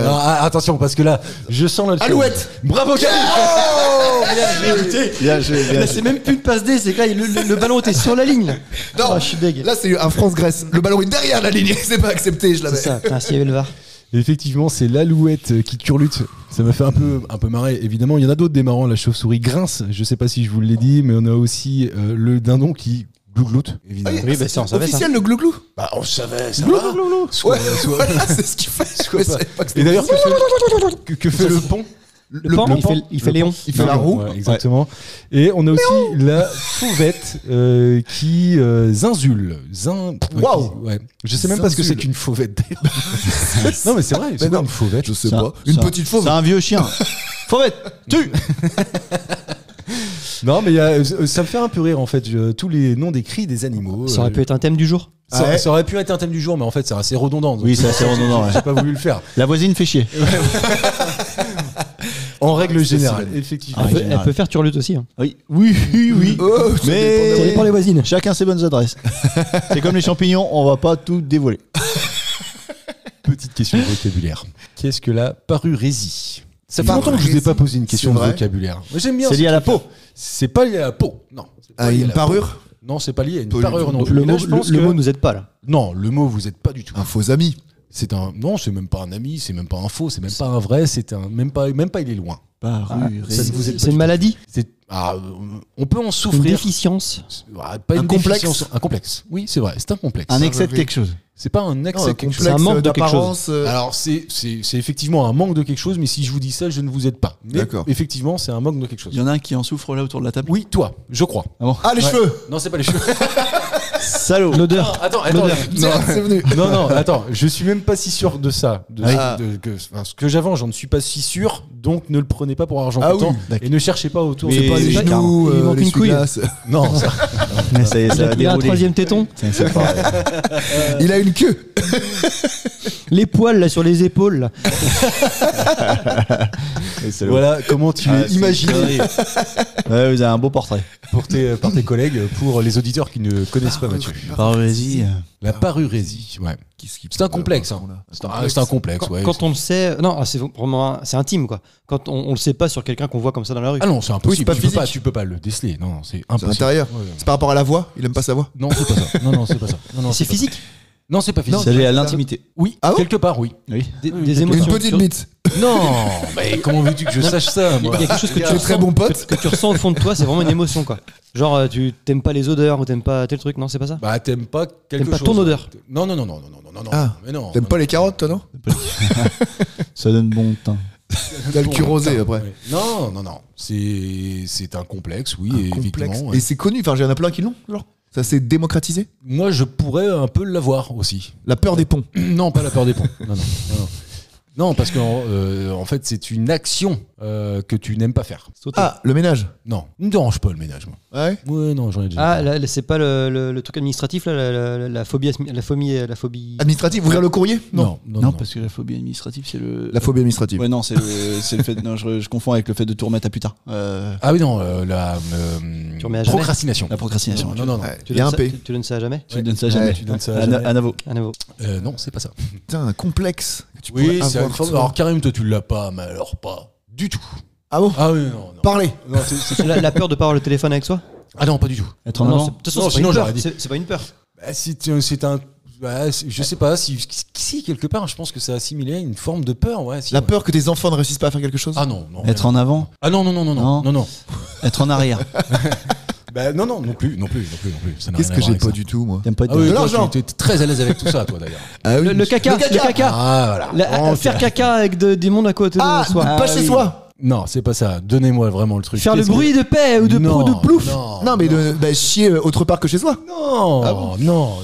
Non, attention, parce que là, je sens la. Alouette. Bravo, Camille. Bien joué, bien Là, joué. c'est même plus une passe D, c'est que là, le ballon était sur la ligne. Là. Non, Ah, je suis deg. là c'est un France-Grèce. Le ballon est derrière la ligne, c'est pas accepté, je C'est l'avais. ça. Putain, s'il y avait le VAR. Effectivement, c'est l'Alouette qui turlute. Ça m'a fait un peu marrer. Évidemment, il y en a d'autres des marrants. La chauve-souris grince. Je sais pas si je vous l'ai dit, mais on a aussi le dindon qui glougloute. Évidemment. Oui, bah ça, on savait ça. Officiel le glouglou. Bah, on savait, ça Glou, va. glou, glou. Soit- Ouais, soit- voilà, c'est ce qu'il fait. soit Je pas. savais pas que Et c'était d'ailleurs, que fait le pont? Le pan, il fait Léon. Il fait la roue. Ouais, exactement. Et on a aussi la fauvette qui zinzule. Waouh. Ouais. Je sais même pas ce que c'est Zinzule. qu'une fauvette. Non, mais c'est vrai, c'est Mais pas non, une fauvette. Je sais pas. Une petite fauve. C'est un vieux chien. Fauvette, tu. Non, mais ça me fait un peu rire en fait. Tous les noms des cris des animaux. Ça aurait pu être un thème du jour. Ça aurait pu être un thème du jour, mais en fait, c'est assez redondant. Donc, Oui, c'est assez redondant, ouais. J'ai pas voulu le faire. La voisine fait chier. En règle générale, génial. effectivement. Ah, Elle peut faire turlute aussi. Hein. Oui, oui. Oh, ça Mais- Ça dépend les voisines. Chacun ses bonnes adresses. C'est comme les champignons, on va pas tout dévoiler. Petite question de vocabulaire. Qu'est-ce que la parurésie? Ça fait longtemps que je vous ai Parurésie, pas posé une question c'est de vrai. vocabulaire. Moi, j'aime bien. C'est ce lié à la truc-là. peau. C'est pas lié à la peau. Non. c'est pas Ah, lié il y à a une la peau. parure. Non, c'est pas lié à une Pas parure du non tout. plus. Le Là, mot, je pense le que- mot nous aide pas là. Non, le mot vous êtes pas du tout. Un faux ami. C'est un non, c'est même pas un ami, c'est même pas un faux, c'est même pas un vrai, c'est un même pas il est loin. Parurésie. vous êtes C'est une maladie, On peut en une souffrir. déficience. Pas Un une complexe. déficience, un complexe. Oui, c'est vrai, c'est un complexe. Un excès de quelque chose. C'est pas un Non, excès un de quelque chose. C'est un complexe manque de quelque d'apparence. Alors c'est effectivement un manque de quelque chose, mais si je vous dis ça, je ne vous aide pas. Mais D'accord. effectivement, c'est un manque de quelque chose. Il y en a un qui en souffre là autour de la table. Oui, toi, je crois. Ah, les Ouais. cheveux. Non, c'est pas les cheveux. Salaud. L'odeur. Attends. Tiens, c'est venu. Non, attends, je suis même pas si sûr de ça. Ah. Ce que j'avance, j'en suis pas si sûr, donc ne le prenez pas pour argent Ah comptant oui, et ne cherchez pas autour. Mais C'est pas Les les les genoux, il manque les une couille. essuie-glaces. Non, ça. Mais ça y est, ça va Il a un dérouler. troisième téton. C'est pareil. Il a une queue. Les poils là sur les épaules là. Et salaud. Voilà comment tu Ah, es c'est imaginé une connerie. Ouais, vous avez un beau portrait. par tes collègues, pour les auditeurs qui ne connaissent pas Mathieu. Parurésie. La parurésie, ouais. C'est un complexe, hein. C'est un complexe, ouais. Quand on le sait, non, c'est vraiment, c'est intime quoi. Quand on le sait pas sur quelqu'un qu'on voit comme ça dans la rue. Ah non, c'est impossible. Oui, c'est pas tu peux pas le déceler. Non, c'est C'est impossible. l'intérieur. Ouais, ouais. C'est par rapport à la voix. Il aime pas sa voix. Non, c'est pas ça. Non, c'est pas ça. Non, C'est pas physique. ça. Non, c'est pas physique. C'est lié à l'intimité. Oui, Ah bon quelque part, oui. Oui. Des Une émotions. petite mythe. Non, mais comment veux-tu que je sache ça, Il y moi a quelque chose que tu Tu es très ressens, bon pote. que tu ressens au fond de toi, c'est vraiment une émotion quoi. Genre tu t'aimes pas les odeurs ou t'aimes pas tel truc, non c'est pas ça. Bah, t'aimes pas quelque T'aimes pas chose. ton odeur. Non. Ah, mais non. T'aimes pas les carottes, toi, non? Ça donne bon teint. T'as le cul rosé après. Ouais. Non. C'est un complexe, oui, et Complexe. effectivement. Et c'est connu. Enfin, il y en a plein qui l'ont. Genre, ça s'est démocratisé. Moi, je pourrais un peu l'avoir aussi. La peur des ponts. Non, pas la peur des ponts. Non. Non, parce que en fait, c'est une action que tu n'aimes pas faire. Ah, le ménage. Non, ne me dérange pas le ménage, moi. Ouais. Ouais, non, j'en ai déjà. Ah là, c'est pas le truc administratif là, la phobie, la phobie. Administratif. Ouvrir le courrier. non. Non, parce que la phobie administrative, c'est le. La phobie administrative. Ouais, non, c'est le fait. Non, je confonds avec le fait de tout remettre à plus tard. Ah oui, non, la Tu remets à jamais. procrastination. La procrastination. Non. Ouais, Tu Il y a donnes un ça- P. tu donnes ça à jamais. Tu donnes ça jamais. Tu donnes ça à À jamais. Navo. À nouveau. Non, c'est pas ça. Putain, un complexe. Que tu Oui, pourrais c'est avoir, une forme. toi. Alors, Karim, toi, tu l'as pas, mais alors pas du tout. Ah bon? Ah oui, non. Parlez. Non, c'est- La peur de pas avoir le téléphone avec soi. Ah non, pas du tout. Être en Non, avant. de toute façon, Non, c'est pas sinon, une peur. j'aurais dit. C'est pas une peur. Bah, c'est un. Bah, je sais pas si quelque part je pense que c'est assimilé à une forme de peur, ouais. Si, La ouais. peur que tes enfants ne réussissent pas à faire quelque chose. Ah non. Être en avant. Ah non. Non. Être en arrière. Bah non plus. Ça n'a Qu'est-ce rien que à voir j'ai avec pas ça. du tout, moi? T'aimes pas être. Ah oui, De toi, l'argent. tu es très à l'aise avec tout ça, toi d'ailleurs. Ah oui. Le caca. Ah voilà. Faire caca avec des mondes à côté Ah, de soi. pas chez soi. Non, c'est pas ça. Donnez-moi vraiment le truc. Faire le Qu'est-ce que- bruit de paix ou de Non, de plouf. Non, mais chier autre part que chez soi. Non, Ah bon non.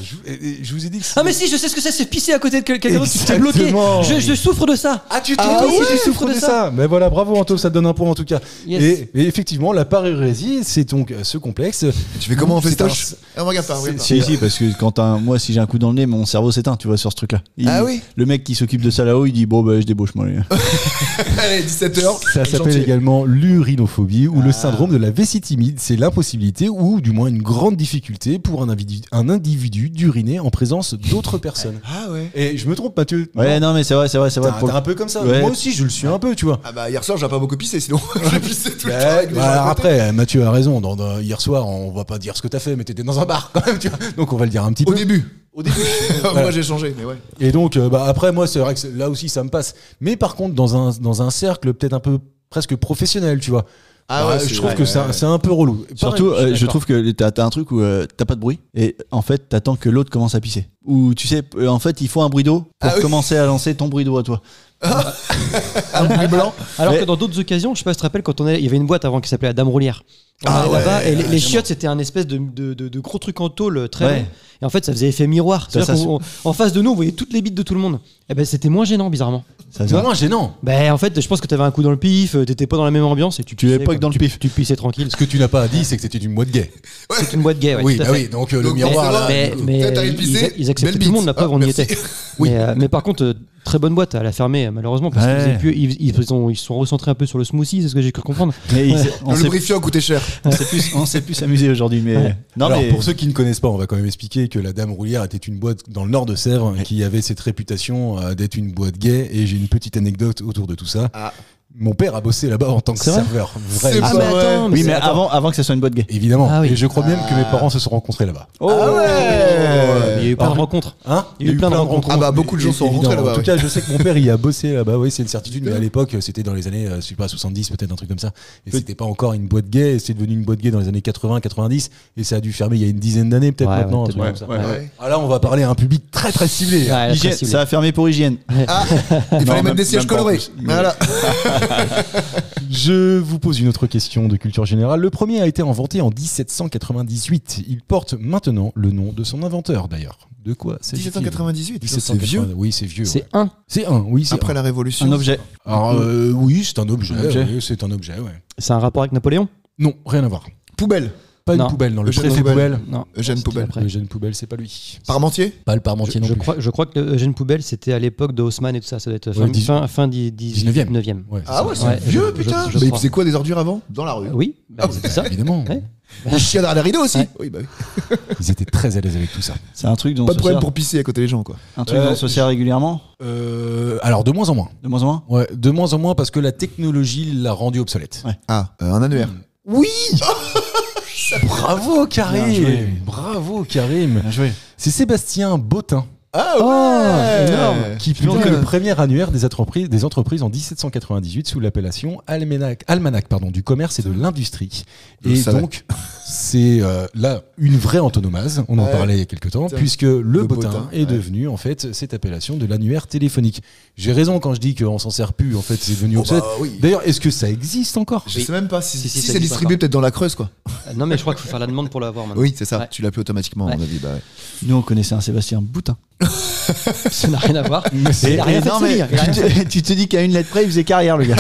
Je vous ai dit que Ah mais si, je sais ce que c'est pisser à côté de quelqu'un d'autre, tu t'es bloqué. Exactement. Je souffre de ça. Ah, tu Ah oui, tu je souffre de ça. Mais voilà, bravo Anto, ça te donne un point en tout cas. Yes. Et effectivement, la parurésie, c'est donc ce complexe. Tu fais comment on fait C'est stoche? Ah, regarde pas, regarde pas. Si, parce que quand moi, si j'ai un coup dans le nez, mon cerveau s'éteint, tu vois, sur ce truc-là. Ah oui. Le mec qui s'occupe de ça là-haut, il dit bon, bah, je débauche moi. Les gars. Allez, 17h. Ça Ça s'appelle Gentil. également l'urinophobie ou le syndrome de la vessie timide. C'est l'impossibilité ou du moins une grande difficulté pour un individu d'uriner en présence d'autres personnes. Ah ouais. Et je me trompe, Mathieu? Ouais, non, mais c'est vrai. T'es un peu comme ça. Ouais. Moi aussi, je le suis un peu, tu vois. Ah bah hier soir j'ai pas beaucoup pissé sinon j'ai pissé tout le temps Bah, avec les gens alors à côté. après, Mathieu a raison. Hier soir, on va pas dire ce que t'as fait, mais t'étais dans un bar quand même, tu vois. Donc on va le dire un petit Au peu. début. Au début. Moi Voilà. j'ai changé mais ouais. Et donc, après, moi, c'est vrai que là aussi, ça me passe. Mais par contre, dans un cercle peut-être un peu presque professionnel, tu vois. Ah ouais, je c'est- trouve ouais, que c'est un peu relou. Surtout, Pareil, suis je d'accord. trouve que t'as un truc où t'as pas de bruit et en fait t'attends que l'autre commence à pisser. Ou tu sais, en fait il faut un bruit d'eau pour Ah oui. commencer à lancer ton bruit d'eau à toi. Un bruit blanc. Alors Mais- que dans d'autres occasions, je sais pas si tu te rappelles, quand il y avait une boîte avant qui s'appelait la Dame Roulière. On Ah allait ouais, là-bas, et les carrément. chiottes, c'était un espèce de gros truc en tôle très Ouais. long. Et en fait, ça faisait effet miroir. Ça, C'est-à-dire ça qu'en face de nous, on voyait toutes les bites de tout le monde. Et ben, c'était moins gênant, bizarrement. Ça, C'est moins gênant. Ben, en fait, je pense que t'avais un coup dans le pif, t'étais pas dans la même ambiance et tu Tu es pissais, pas quoi. que dans le Tu- pif. Tu pissais tranquille. Ce que tu n'as pas dit, c'est que c'était une boîte gay. C'est une boîte gay, ouais. Oui, tout à bah fait. oui. Donc le Donc, miroir, c'est là. vrai. Mais, du coup. mais T'as pisser, ils acceptaient belle tout le monde, bite. la preuve, Ah, on y merci. était. Mais par contre, très bonne boîte, elle a fermé malheureusement parce Ouais. qu'ils faisaient plus- ils se sont recentrés un peu sur le smoothie, c'est ce que j'ai cru comprendre. Mais on Le s'est lubrifiant coûtait cher. on s'est plus amusé aujourd'hui. Mais non, Alors, mais pour ceux qui ne connaissent pas, on va quand même expliquer que la Dame Roulière était une boîte dans le nord de Sèvres qui avait cette réputation d'être une boîte gay. Et j'ai une petite anecdote autour de tout ça. Ah. Mon père a bossé là-bas en tant que C'est vrai serveur. C'est Vraiment. pas vrai. attends, oui, c'est- mais attends. avant que ça soit une boîte gay. Évidemment. Ah oui. Et je crois même que mes parents se sont rencontrés là-bas. Oh Ah ouais. Il y a eu plein de rencontres. Hein Il y a eu plein de rencontres. Ah bah, beaucoup de gens sont rencontrés Évidemment. là-bas, En tout ouais. cas, je sais que mon père y a bossé là-bas, oui, c'est une certitude, mais à l'époque, c'était dans les années, je sais pas, 70, peut-être un truc comme ça. Et c'était pas encore une boîte gay, c'est devenu une boîte gay dans les années 80, 90, et ça a dû fermer il y a une dizaine d'années, peut-être Ouais, maintenant. ouais, un truc peut-être, comme ça. Ouais. Ah là, on va parler à un public très très ciblé. Ouais, elle a Hygiène, très ciblé. ça a fermé pour hygiène. Ah, il Non, fallait même- mettre des sièges même pas en colorés. plus. Voilà. Je vous pose une autre question de culture générale. Le premier a été inventé en 1798. Il porte maintenant le nom de son inventeur, d'ailleurs. De quoi s'agit-il 1798, putain, c'est 1780. vieux. Oui, c'est vieux. C'est ouais. un. C'est un, oui, c'est Après un. la Révolution. Un objet. Alors, oui, c'est un objet. Un objet. Oui, c'est un objet, ouais. C'est un rapport avec Napoléon? Non, rien à voir. Poubelle. Pas Non. une poubelle, non. Le Eugène préfet Poubelle. poubelle. Non. Eugène C'était Poubelle. après. Le jeune poubelle, c'est pas lui. Parmentier. Pas le parmentier non plus. Je crois que Eugène Poubelle, c'était à l'époque de Haussmann et tout ça. Ça doit être Ouais, fin 19e. 19e. Ouais, Ah ouais, c'est Ouais, vieux, je- putain. je Mais il crois. faisait quoi des ordures avant? Dans la rue. Oui, bah, c'était ça. évidemment. Ouais. Les chiens derrière les rideaux aussi. Ouais. Oui, bah oui. Ils étaient très à l'aise avec tout ça. C'est un truc dont Pas on de se problème sert. pour pisser à côté des gens, quoi. Un truc dont on se sert régulièrement. Alors, de moins en moins. De moins en moins. Ouais, de moins en moins parce que la technologie l'a rendu obsolète. Ouais. Ah, un annuaire. Oui Bravo Bien Karim joué. Bravo Karim Bien joué. C'est Sébastien Bottin Ah Oh, énorme. qui Putain. publie le premier annuaire des entreprises en 1798 sous l'appellation Almanach du commerce et de l'industrie. Je Et savais. donc, c'est là une vraie antonomase, on en Ouais. parlait il y a quelques temps, Putain. puisque le bottin bottin, est ouais. devenu en fait cette appellation de l'annuaire téléphonique. J'ai raison quand je dis qu'on s'en sert plus, en fait c'est devenu obsolète. oui. D'ailleurs, est-ce que ça existe encore? Je sais même pas si, Si, si ça c'est existe distribué encore. peut-être dans la Creuse, quoi. Non, mais je crois qu'il faut faire la demande pour l'avoir maintenant. Oui, c'est ça. Ouais. Tu l'as plus automatiquement, à mon avis. Bah ouais. Nous, on connaissait un Sébastien Boutin. Ça n'a rien à voir. Et- Il a rien et fait de non, sa mais vie, il a rien fait. tu te dis qu'à une lettre près, il faisait carrière, le gars.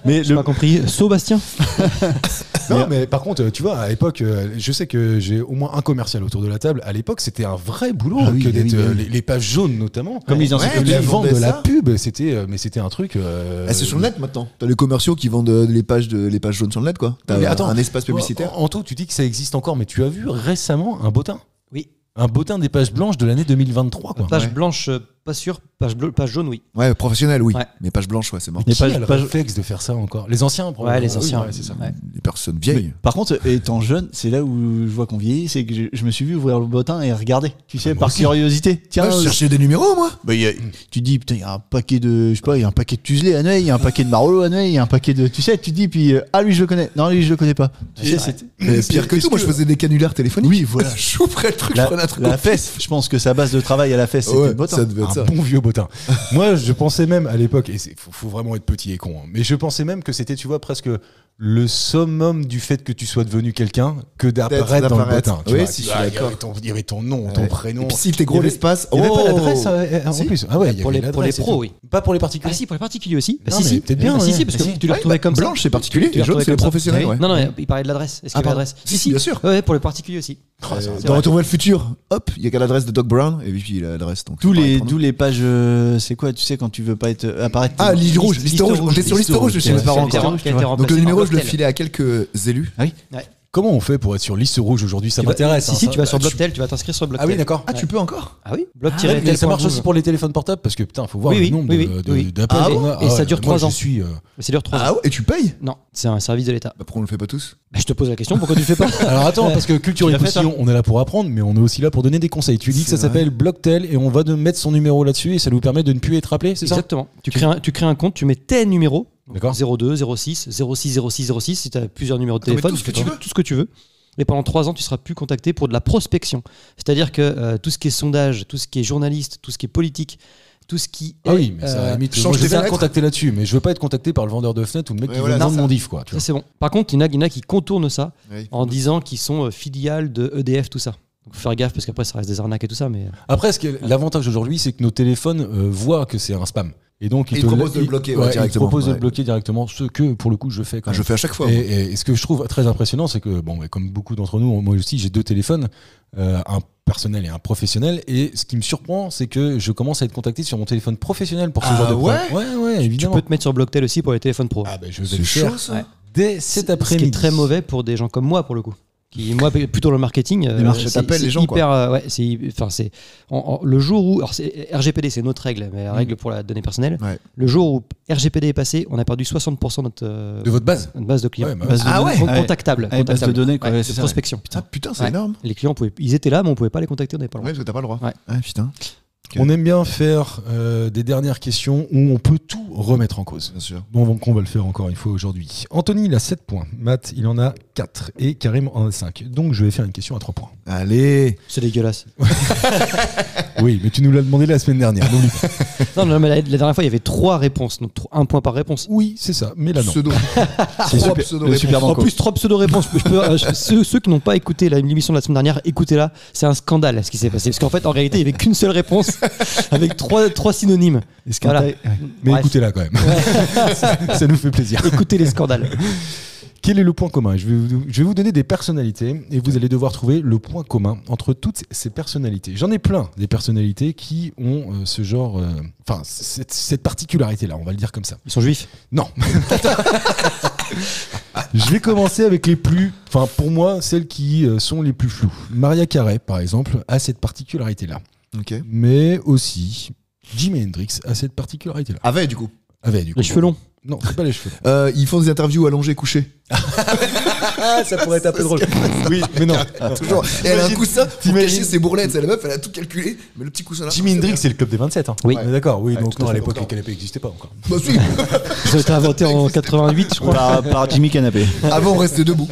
Mais J'ai le, pas compris. Sébastien. Non, mais par contre, tu vois, à l'époque, je sais que j'ai au moins un commercial autour de la table. À l'époque, c'était un vrai boulot Ah oui, que d'être oui, oui. les pages jaunes notamment. Comme les encyclopédies. les ils ventes vendaient de la ça. pub, c'était, mais c'était un truc. Ah, c'est sur le net maintenant. T'as les commerciaux qui vendent les pages jaunes sur le net, quoi. T'as Mais attends, un espace publicitaire. Anto, tu dis que ça existe encore, mais tu as vu récemment un bottin. Oui. Un bottin des pages blanches de l'année 2023, quoi. Page Ouais. blanche, pas sûr. Page jaune, oui. Ouais, professionnel, oui. Ouais. Mais page blanche, ouais, c'est mort. Les Qui a pages- le pages- réflexe de faire ça encore? Les anciens, probablement. Ouais, les anciens. Oui, ouais, c'est ça. Ouais. Les personnes vieilles. par contre, étant jeune, c'est là où je vois qu'on vieillit, c'est que je me suis vu ouvrir le bottin et regarder, tu sais, moi par aussi. curiosité. Tiens, Ouais, je cherchais des numéros, moi. bah, tu dis, putain, il y a un paquet de, je sais pas, il y a un paquet de Tuesley à Neuilly, il y a un paquet de Marolo à Neuilly, il y a un paquet de, tu sais, tu dis, puis, ah, lui, je le connais. Non, lui, je le connais pas. Tu sais, c'était. Mais pire que tout, moi, je faisais des canulaires téléphoniques. Oui, voilà. J'ouvrais le truc, je La, prenais un truc. la fesse, je pense que sa base de travail à la fesse, c'était Ouais, le bottin. ça devait être Un ça. bon vieux bottin. Moi, je pensais même à l'époque, et faut vraiment être petit et con, hein, mais je pensais même que c'était, tu vois, presque le summum du fait que tu sois devenu quelqu'un que d'apparaître dans le bottin. Oui, vois, si, tu je suis vois, d'accord. il y avait ton nom, ton prénom. Et puis si t'es gros Il y avait- l'espace. Il n'y avait pas oh d'adresse en Si. plus. Ah ouais, il y Pour avait les l'adresse et pros, tout. oui. Pas pour les particuliers. Ah si, pour les particuliers aussi. Non, mais peut-être bien, Ah, si, ouais. si, parce que Si. tu les retrouvais comme ça. Blanche, c'est particulier. Tu Les les jaunes, retrouvais c'est les comme ça. professionnels. Oui. Ouais. Non, il parlait de l'adresse. Est-ce qu'il y avait pardon. l'adresse Si, bien sûr. Ouais, pour les particuliers aussi. Dans Retour vers le futur, hop, il y a qu'à l'adresse de Doc Brown et puis il a l'adresse. Donc D'où c'est pareil les, pour nous. d'où les pages. C'est quoi, tu sais, quand tu veux pas être apparaître. Ah, liste rouge, liste rouge. On était sur liste rouge de chez mes parents encore. Donc le numéro, je le filais à quelques élus. Comment on fait pour être sur liste rouge aujourd'hui? Ça m'intéresse. Si, hein, si, ça. tu vas sur Blocktel, tu vas t'inscrire sur Ah Blocktel. oui, d'accord. Ah, tu peux encore? Ah oui, Mais ça marche aussi pour les téléphones portables parce que putain, faut voir Oui, le oui, nombre oui, oui. d'appels Ah qu'on bon a. Et ça dure moi, 3 ans. Je suis. Mais ça dure 3 Ah ans. ouais, et tu payes? Non, c'est un service de l'État. Bah pourquoi on le fait pas tous? Bah, je te pose la question, pourquoi tu le fais pas? Alors attends, parce que Culture Tu et l'as fait, Postillon, on est là pour apprendre, mais on est aussi là pour donner des conseils. Tu dis que ça C'est vrai. s'appelle Blocktel et on va mettre son numéro là-dessus et ça nous permet de ne plus être appelé, c'est ça? Exactement. Tu crées un compte, tu mets tes numéros. D'accord. 02, 06, 06, 06, 06, si tu as plusieurs numéros de mais téléphone, tout ce que tu veux. tout ce que tu veux. Et pendant 3 ans, tu seras plus contacté pour de la prospection. C'est-à-dire que tout ce qui est sondage, tout ce qui est journaliste, tout ce qui est politique, tout ce qui Ah est, oui, mais ça à la limite, change moi, je tes vais bien lettres. contacter là-dessus, mais je veux pas être contacté par le vendeur de fenêtre ou le mec Ouais, qui voilà, veut vendre ça. mon diff, quoi. Tu ça vois. c'est bon. Par contre, il y en a qui contournent ça Oui. en disant qu'ils sont filiales de EDF, tout ça. Donc faut faire gaffe parce qu'après ça reste des arnaques et tout ça. Mais Après, l'avantage aujourd'hui, c'est que nos téléphones voient que c'est un spam. Et donc, Et ils proposent de le bloquer, ouais, Ils directement. proposent de le Ouais. bloquer directement, ce que pour le coup je fais quand Ah, je même. fais à chaque fois. Et, moi. et ce que je trouve très impressionnant, c'est que, bon, comme beaucoup d'entre nous, moi aussi, j'ai 2 téléphones, un personnel et un professionnel. Et ce qui me surprend, c'est que je commence à être contacté sur mon téléphone professionnel pour ce Ah genre de ouais problème. Ouais, tu évidemment. peux te mettre sur Blocktel aussi pour les téléphones pro. Ah, ben, je vais C'est le chaud faire ça. Ouais. dès cet Ce qui après-midi. est très mauvais pour des gens comme moi, pour le coup. Qui, moi, plutôt dans le marketing, marques, ça t'appelle les gens, hyper, ouais, c'est le jour où, alors RGPD, c'est notre règle, mais la règle pour la donnée personnelle. Ouais. Le jour où RGPD est passé, on a perdu 60% de De votre base. notre base de clients. Ouais, bah, Base de Ah données. ouais. Contactable. Ah, base de données, quoi, ouais, c'est de ça, prospection. Putain, putain, c'est Ouais. énorme. Les clients, ils étaient là, mais on pouvait pas les contacter, on n'avait pas le Ouais, droit. parce que t'as pas le droit. Ouais. Ah, putain. Ok. On aime bien faire des dernières questions où on peut tout remettre en cause. Bien sûr. Donc on va le faire encore une fois aujourd'hui. Anthony, il a 7 points. Matt, il en a 4. Et Karim en a 5. Donc je vais faire une question à 3 points. Allez. C'est dégueulasse. Oui, mais tu nous l'as demandé la semaine dernière. n'oublie pas. Non, mais la dernière fois, il y avait 3 réponses, donc 1 point par réponse. Oui, c'est ça. Mais là, non. Pseudo. C'est Trois super, pseudo le réponses. super En banco. plus, 3 pseudo-réponses. Ceux qui n'ont pas écouté l'émission de la semaine dernière, écoutez-la. C'est un scandale ce qui s'est passé. Parce qu'en fait, en réalité, il n'y avait qu'une seule réponse avec 3 synonymes. Est-ce Voilà. ouais. Mais Bref. écoutez-la quand même. ça nous fait plaisir. Écoutez les scandales. Quel est le point commun? Je vais vous donner des personnalités et vous allez devoir trouver le point commun entre toutes ces personnalités. J'en ai plein des personnalités qui ont ce genre, enfin cette particularité-là, on va le dire comme ça. Ils sont juifs. Non. Je vais commencer avec les plus, enfin pour moi, celles qui sont les plus floues. Mariah Carey, par exemple, a cette particularité-là. Ok. Mais aussi, Jimi Hendrix a cette particularité-là. Avec, du coup. Avec, du coup. Les cheveux longs. Non, c'est pas les cheveux. Ils font des interviews allongées, couchées. Ah, ça pourrait être un peu drôle. Oui, mais non. Toujours. Et elle a un coussin pour t'imagines- cacher ses bourrelettes. C'est la meuf, elle a tout calculé. Mais le petit coussin là. Jimi Hendrix, c'est le club des 27. Hein. Oui. On est d'accord, oui. Ouais, donc tout à non, à fait, l'époque, longtemps. les canapés n'existaient pas encore. Bah si. Ils ont été inventés en 88, je crois. Par Jimmy Canapé. Avant, on restait debout.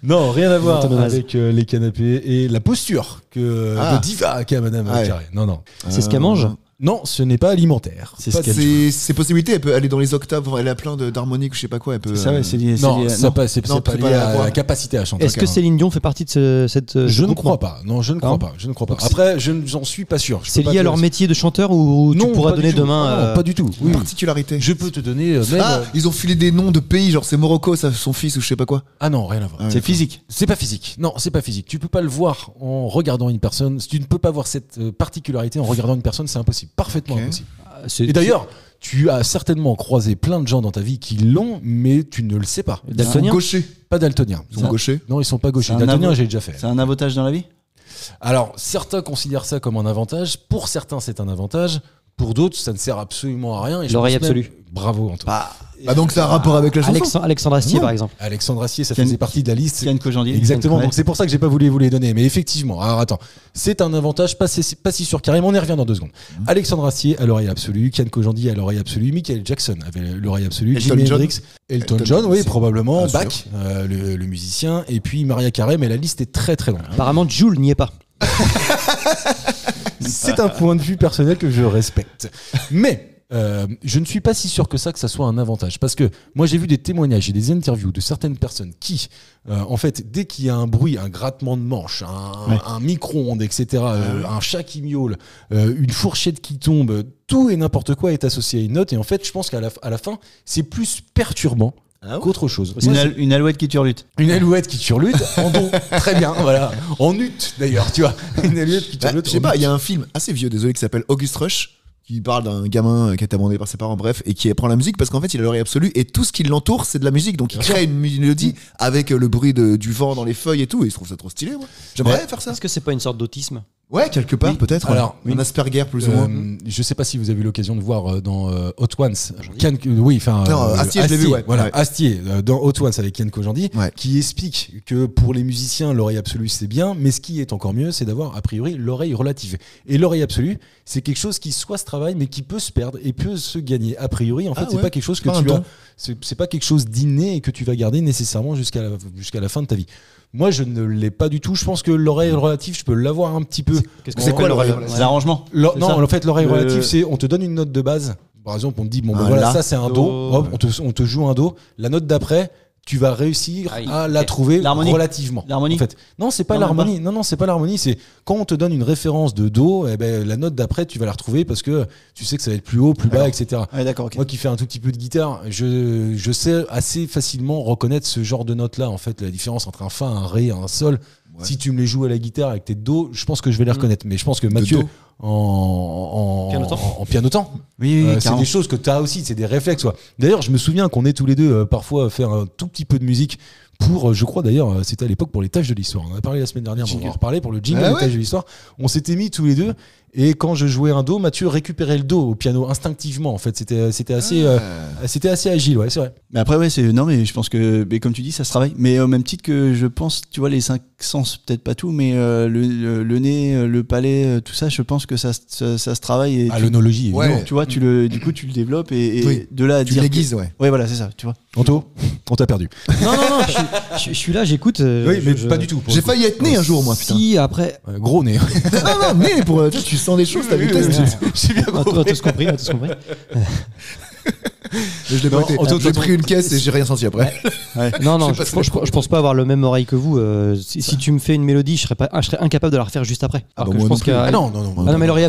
Non, rien à voir Antonin Vaz. avec les canapés et la posture que Ah. de diva qu'a Madame Ouais. Carré. Non, non. C'est ce qu'elle mange. Non, ce n'est pas alimentaire. C'est Pas ce qu'elle- du Ses possibilités, elle peut aller dans les octaves. Elle a plein d'harmoniques, je sais pas quoi. Elle peut. C'est ça, ouais, c'est lié. tout. Non, lié- c'est pas, c'est Non, pas c'est lié pas la à voix. la capacité à chanter. Est-ce que Céline Dion fait partie de cette Je ne groupement crois pas. Non, je ne crois Non. pas. Je ne crois pas. Donc Après, je n'en suis pas sûr. Je C'est peux pas lié à te leur dire. métier de chanteur ou tu Non, pourras pas du donner tout. demain Non, pas du tout. Oui. Particularité. Je peux te donner même. Ah, ils ont filé des noms de pays, genre c'est Morocco, ça, son fils ou je sais pas quoi. Ah non, rien à voir. Ah, C'est physique. C'est pas physique. Non, c'est pas physique. Tu peux pas le voir en regardant une personne. Tu ne peux pas voir cette particularité en regardant une personne. C'est impossible. Parfaitement Ok. impossible. C'est- Et d'ailleurs, tu as certainement croisé plein de gens dans ta vie qui l'ont, mais tu ne le sais pas. Ils sont Daltonien. gauchers. Pas daltoniens. Ils sont gauchers. Non, ils sont pas gauchers. C'est un Daltoniens, avo- j'ai déjà fait. C'est un avantage dans la vie. Alors, certains considèrent ça comme un avantage. Pour certains, c'est un avantage. Pour d'autres, ça ne sert absolument à rien. Et je L'oreille pense même- absolue. Bravo, Antoine. Bah donc ça a un rapport avec la chanson. Alexandre Astier, Non. par exemple. Alexandre Astier, ça Ken- faisait partie de la liste. Yann Kojandi. Exactement, Ouais. donc c'est pour ça que j'ai pas voulu vous les donner. Mais effectivement, alors attends, c'est un avantage pas si sûr carrément, on y revient dans 2 secondes. Alexandre Astier à l'oreille absolue, Ken Kojandi à l'oreille absolue, Michael Jackson avait l'oreille absolue, Elton Jimi John. Hendrix, Elton Elton John, John oui, aussi. probablement, Bien Bach, le musicien, et puis Mariah Carey, mais la liste est très très longue. Apparemment, Jules n'y est pas. C'est un point de vue personnel que je respecte. Mais Je ne suis pas si sûr que ça soit un avantage. Parce que moi, j'ai vu des témoignages et des interviews de certaines personnes qui, en fait, dès qu'il y a un bruit, un grattement de manche, un micro-ondes, etc., un chat qui miaule, une fourchette qui tombe, tout et n'importe quoi est associé à une note. Et en fait, je pense qu'à la fin, c'est plus perturbant qu'autre chose. Une alouette qui turlute. Une alouette qui turlute en don. Très bien, voilà. En ut, d'ailleurs, tu vois. Une alouette qui turlute. Je sais pas, il y a un film assez vieux, désolé, qui s'appelle August Rush, qui parle d'un gamin qui a été abandonné par ses parents, bref, et qui apprend la musique parce qu'en fait il a l'oreille absolue et tout ce qui l'entoure c'est de la musique, donc il crée une mélodie avec le bruit du vent dans les feuilles et tout, et je trouve ça trop stylé, moi. J'aimerais faire ça. Est-ce que c'est pas une sorte d'autisme? Ouais, quelque part, peut-être. Alors, un Asperger plus ou moins. Je sais pas si vous avez eu l'occasion de voir dans Hot Ones, oui, enfin Astier, je l'ai vu, ouais. Voilà, Ouais. Astier dans Hot Ones avec Ken Kojandi, Ouais. qui explique que pour les musiciens l'oreille absolue c'est bien, mais ce qui est encore mieux c'est d'avoir a priori l'oreille relative. Et l'oreille absolue c'est quelque chose qui soit se travaille mais qui peut se perdre et peut se gagner. A priori en fait c'est pas quelque chose que pas un tu as, don. c'est pas quelque chose d'inné et que tu vas garder nécessairement jusqu'à la fin de ta vie. Moi, je ne l'ai pas du tout. Je pense que l'oreille relative, je peux l'avoir un petit peu. Qu'est-ce que c'est quoi l'oreille relative? C'est l'arrangement. Non, ça. en fait, l'oreille relative, c'est on te donne une note de base. Par exemple, on te dit, bon, ben Un voilà, la, ça c'est un do. Hop, on te joue un do. La note d'après, tu vas réussir à la trouver relativement. L'harmonie. En fait, non, c'est pas l'harmonie. Non, c'est pas l'harmonie. C'est quand on te donne une référence de do, eh ben, la note d'après, tu vas la retrouver parce que tu sais que ça va être plus haut, plus bas, etc. Ouais, d'accord, ok. Moi qui fais un tout petit peu de guitare, je sais assez facilement reconnaître ce genre de notes-là. En fait, la différence entre un fa, un ré, un sol. Ouais. Si tu me les joues à la guitare avec tes do, je pense que je vais les reconnaître. Mais je pense que Mathieu, en pianotant, oui, c'est des choses que tu as aussi, c'est des réflexes. Ouais. D'ailleurs, je me souviens qu'on est tous les deux parfois à faire un tout petit peu de musique pour, je crois d'ailleurs, c'était à l'époque pour les tâches de l'histoire. On en a parlé la semaine dernière, on en reparlait pour le jingle des tâches de l'histoire. On s'était mis tous les deux. Et quand je jouais un do, Mathieu récupérait le do au piano instinctivement. En fait, c'était assez agile, ouais, c'est vrai. Mais après, ouais, non, mais je pense que, mais comme tu dis, ça se travaille. Mais au même titre que je pense, tu vois, les 5 sens, peut-être pas tout, mais le nez, le palais, tout ça, je pense que ça se travaille. Et l'onologie, évidemment. Tu vois, du coup, tu le développes et de là à tu dire. l'aiguises, ouais. Ouais, voilà, c'est ça, tu vois. Anto, on t'a perdu. Non, je suis là, j'écoute. Oui, mais pas du tout. J'ai failli être né un jour, moi, putain. Si, après. Gros nez. non, né pour. Tu sens des choses, t'as des tests. J'ai bien On a tous compris. Je l'ai pas été. J'ai pris une caisse et j'ai rien senti après. Non, je pense pas avoir le même oreille que vous. Si tu me fais une mélodie, je serais incapable de la refaire juste après. Ah, Alors bah, que je moi pense non plus. que Non, mais l'oreille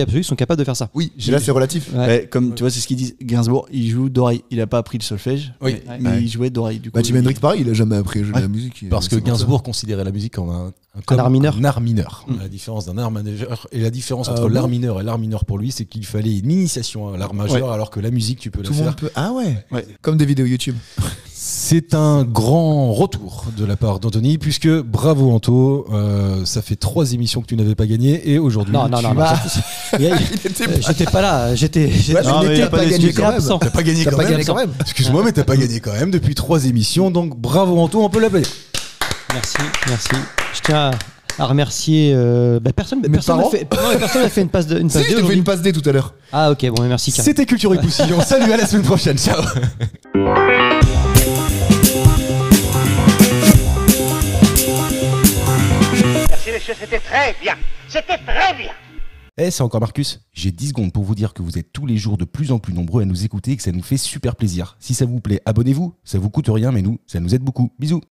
absolue sont capables de faire ça. Oui, là c'est relatif. Ouais, comme tu vois, c'est ce qu'ils disent. Gainsbourg, il joue d'oreille. Il a pas appris le solfège. Oui. Mais il jouait d'oreille. Du coup, Jimi Hendrix, pareil, il a jamais appris à jouer de la musique. Parce que Gainsbourg considérait la musique comme un art mineur. Un art mineur. La différence d'un art majeur et la différence entre l'art mineur et l'art mineur pour lui, c'est qu'il fallait une initiation à l'art majeur, alors que la musique, tu peux la faire. Ah ouais. Comme des vidéos YouTube. C'est un grand retour de la part d'Anthony, puisque bravo Anto, ça fait 3 émissions que tu n'avais pas gagné et aujourd'hui Non. J'étais pas là. J'étais absent. T'as pas gagné quand même. Excuse-moi, mais t'as pas gagné quand même depuis 3 émissions, donc bravo Anto, on peut l'appeler. Merci. Je tiens à remercier personne n'a fait une passe D. Si, je t'ai fait une passe D tout à l'heure. Ah ok, bon, merci Karim. C'était Culture et Poussillon. Salut, à la semaine prochaine. Ciao. Merci messieurs, c'était très bien. C'était très bien. C'est encore Marcus. J'ai 10 secondes pour vous dire que vous êtes tous les jours de plus en plus nombreux à nous écouter et que ça nous fait super plaisir. Si ça vous plaît, abonnez-vous. Ça vous coûte rien, mais nous, ça nous aide beaucoup. Bisous.